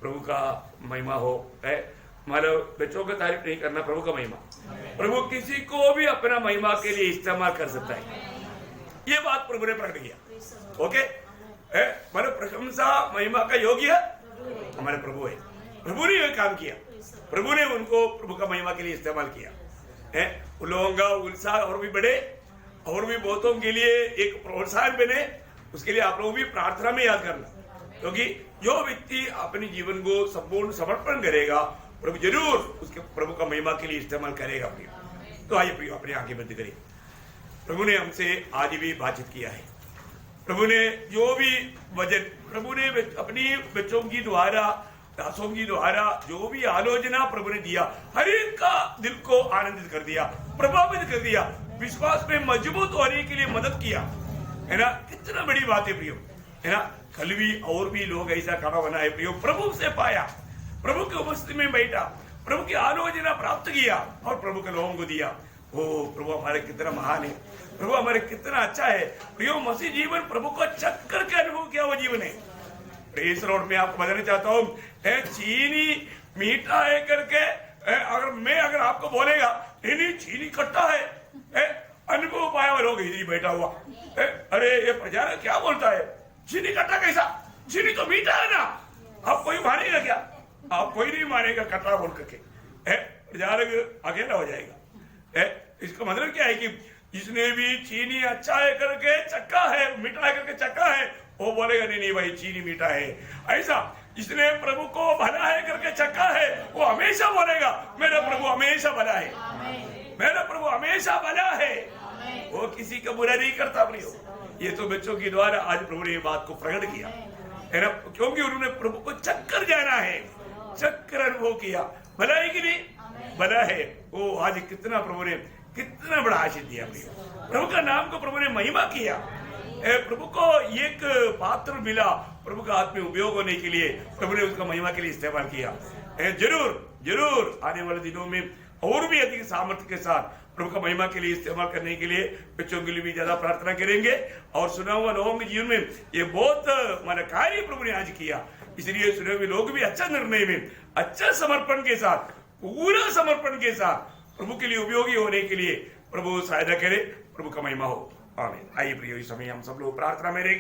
प्रभु का महिमा हो है। हमारे बच्चों का तारीफ नहीं करना, प्रभु का महिमा। प्रभु किसी को भी अपना महिमा के लिए इस्तेमाल कर सकता है, ये बात प्रभु ने प्रकट किया। ओके, हमारे प्रशंसा महिमा का योग्य हमारे प्रभु है। प्रभु ने यह काम किया, प्रभु ने उनको प्रभु का महिमा के लिए इस्तेमाल किया है। उन लोगों का उत्साह और भी बढ़े और भी बहुतों के लिए एक प्रोत्साहन बने, उसके लिए आप लोग भी प्रार्थना में याद करना, क्योंकि जो व्यक्ति अपने जीवन को संपूर्ण समर्पण करेगा प्रभु जरूर उसके प्रभु का महिमा के लिए इस्तेमाल करेगा। प्रियो, तो आइए प्रियो अपनी आंखें बंद करिए। प्रभु ने हमसे आज भी बातचीत किया है। प्रभु ने जो भी वचन प्रभु ने अपनी बच्चों की द्वारा, दासों की द्वारा जो भी आलोचना प्रभु ने दिया, हर एक का दिल को आनंदित कर दिया, प्रभावित कर दिया, विश्वास में मजबूत होने के लिए मदद किया, है ना। कितना बड़ी बात है प्रियो, है ना। कल भी और भी लोग ऐसा खड़ा बना है प्रियो, प्रभु से पाया, प्रभु की उपस्थिति में बैठा, प्रभु की आलोचना प्राप्त किया और प्रभु के लोगों को दिया। ओ प्रभु हमारे कितना महान है, प्रभु हमारे कितना अच्छा है प्रियो। मसीह जीवन प्रभु को चक्कर के अनुभव किया हुआ जीवन है। प्रेस रोड में आपको बताना चाहता हूँ, चीनी मीठा है करके अगर आपको बोलेगा नहीं चीनी खट्टा है, अनुभव पाया हुआ लोग इधर बैठा हुआ, अरे ये प्रचारक क्या बोलता है, चीनी खट्टा कैसा, चीनी तो मीठा है ना। आप कोई मानेगा क्या? आप कोई नहीं मानेगा खट्टा बोल करके, प्रचारक अकेला हो जाएगा। इसका मतलब क्या है कि जिसने भी चीनी अच्छा है करके चक्का है, मीठा है करके चक्का है, वो बोलेगा नहीं भाई चीनी मीठा है। ऐसा जिसने प्रभु को भला है करके चक्का है, वो हमेशा बोलेगा मेरा प्रभु हमेशा भला है, मेरा प्रभु हमेशा भला है, वो किसी का बुरा नहीं करता प्रियो। ये तो बच्चों के द्वारा आज प्रभु ने ये बात को प्रकट किया है ना, क्योंकि उन्होंने प्रभु को चक्कर जाना है, चक्कर अनुभव किया। भला है कि नहीं? भला है। वो आज कितना प्रभु ने कितना बड़ा आशीष दिया प्रियो, प्रभु का नाम को प्रभु ने महिमा किया। प्रभु को एक पात्र मिला प्रभु का हाथ में उपयोग होने के लिए, प्रभु ने उसका महिमा के लिए इस्तेमाल किया। जरूर जरूर आने वाले दिनों में और भी अधिक सामर्थ्य के साथ प्रभु का महिमा के लिए इस्तेमाल करने के लिए बच्चों के लिए भी ज्यादा प्रार्थना करेंगे। और सुना हुआ लोगों के जीवन में ये बहुत माना कार्य प्रभु ने आज किया, इसलिए सुने हुए लोग भी अच्छा निर्णय में, अच्छा समर्पण के साथ, पूरा समर्पण के साथ प्रभु के लिए उपयोगी होने के लिए प्रभु सहायता करे। प्रभु का महिमा हो, आमीन। आइए प्रियो, इस समय हम सब लोग प्रार्थना में रहेंगे।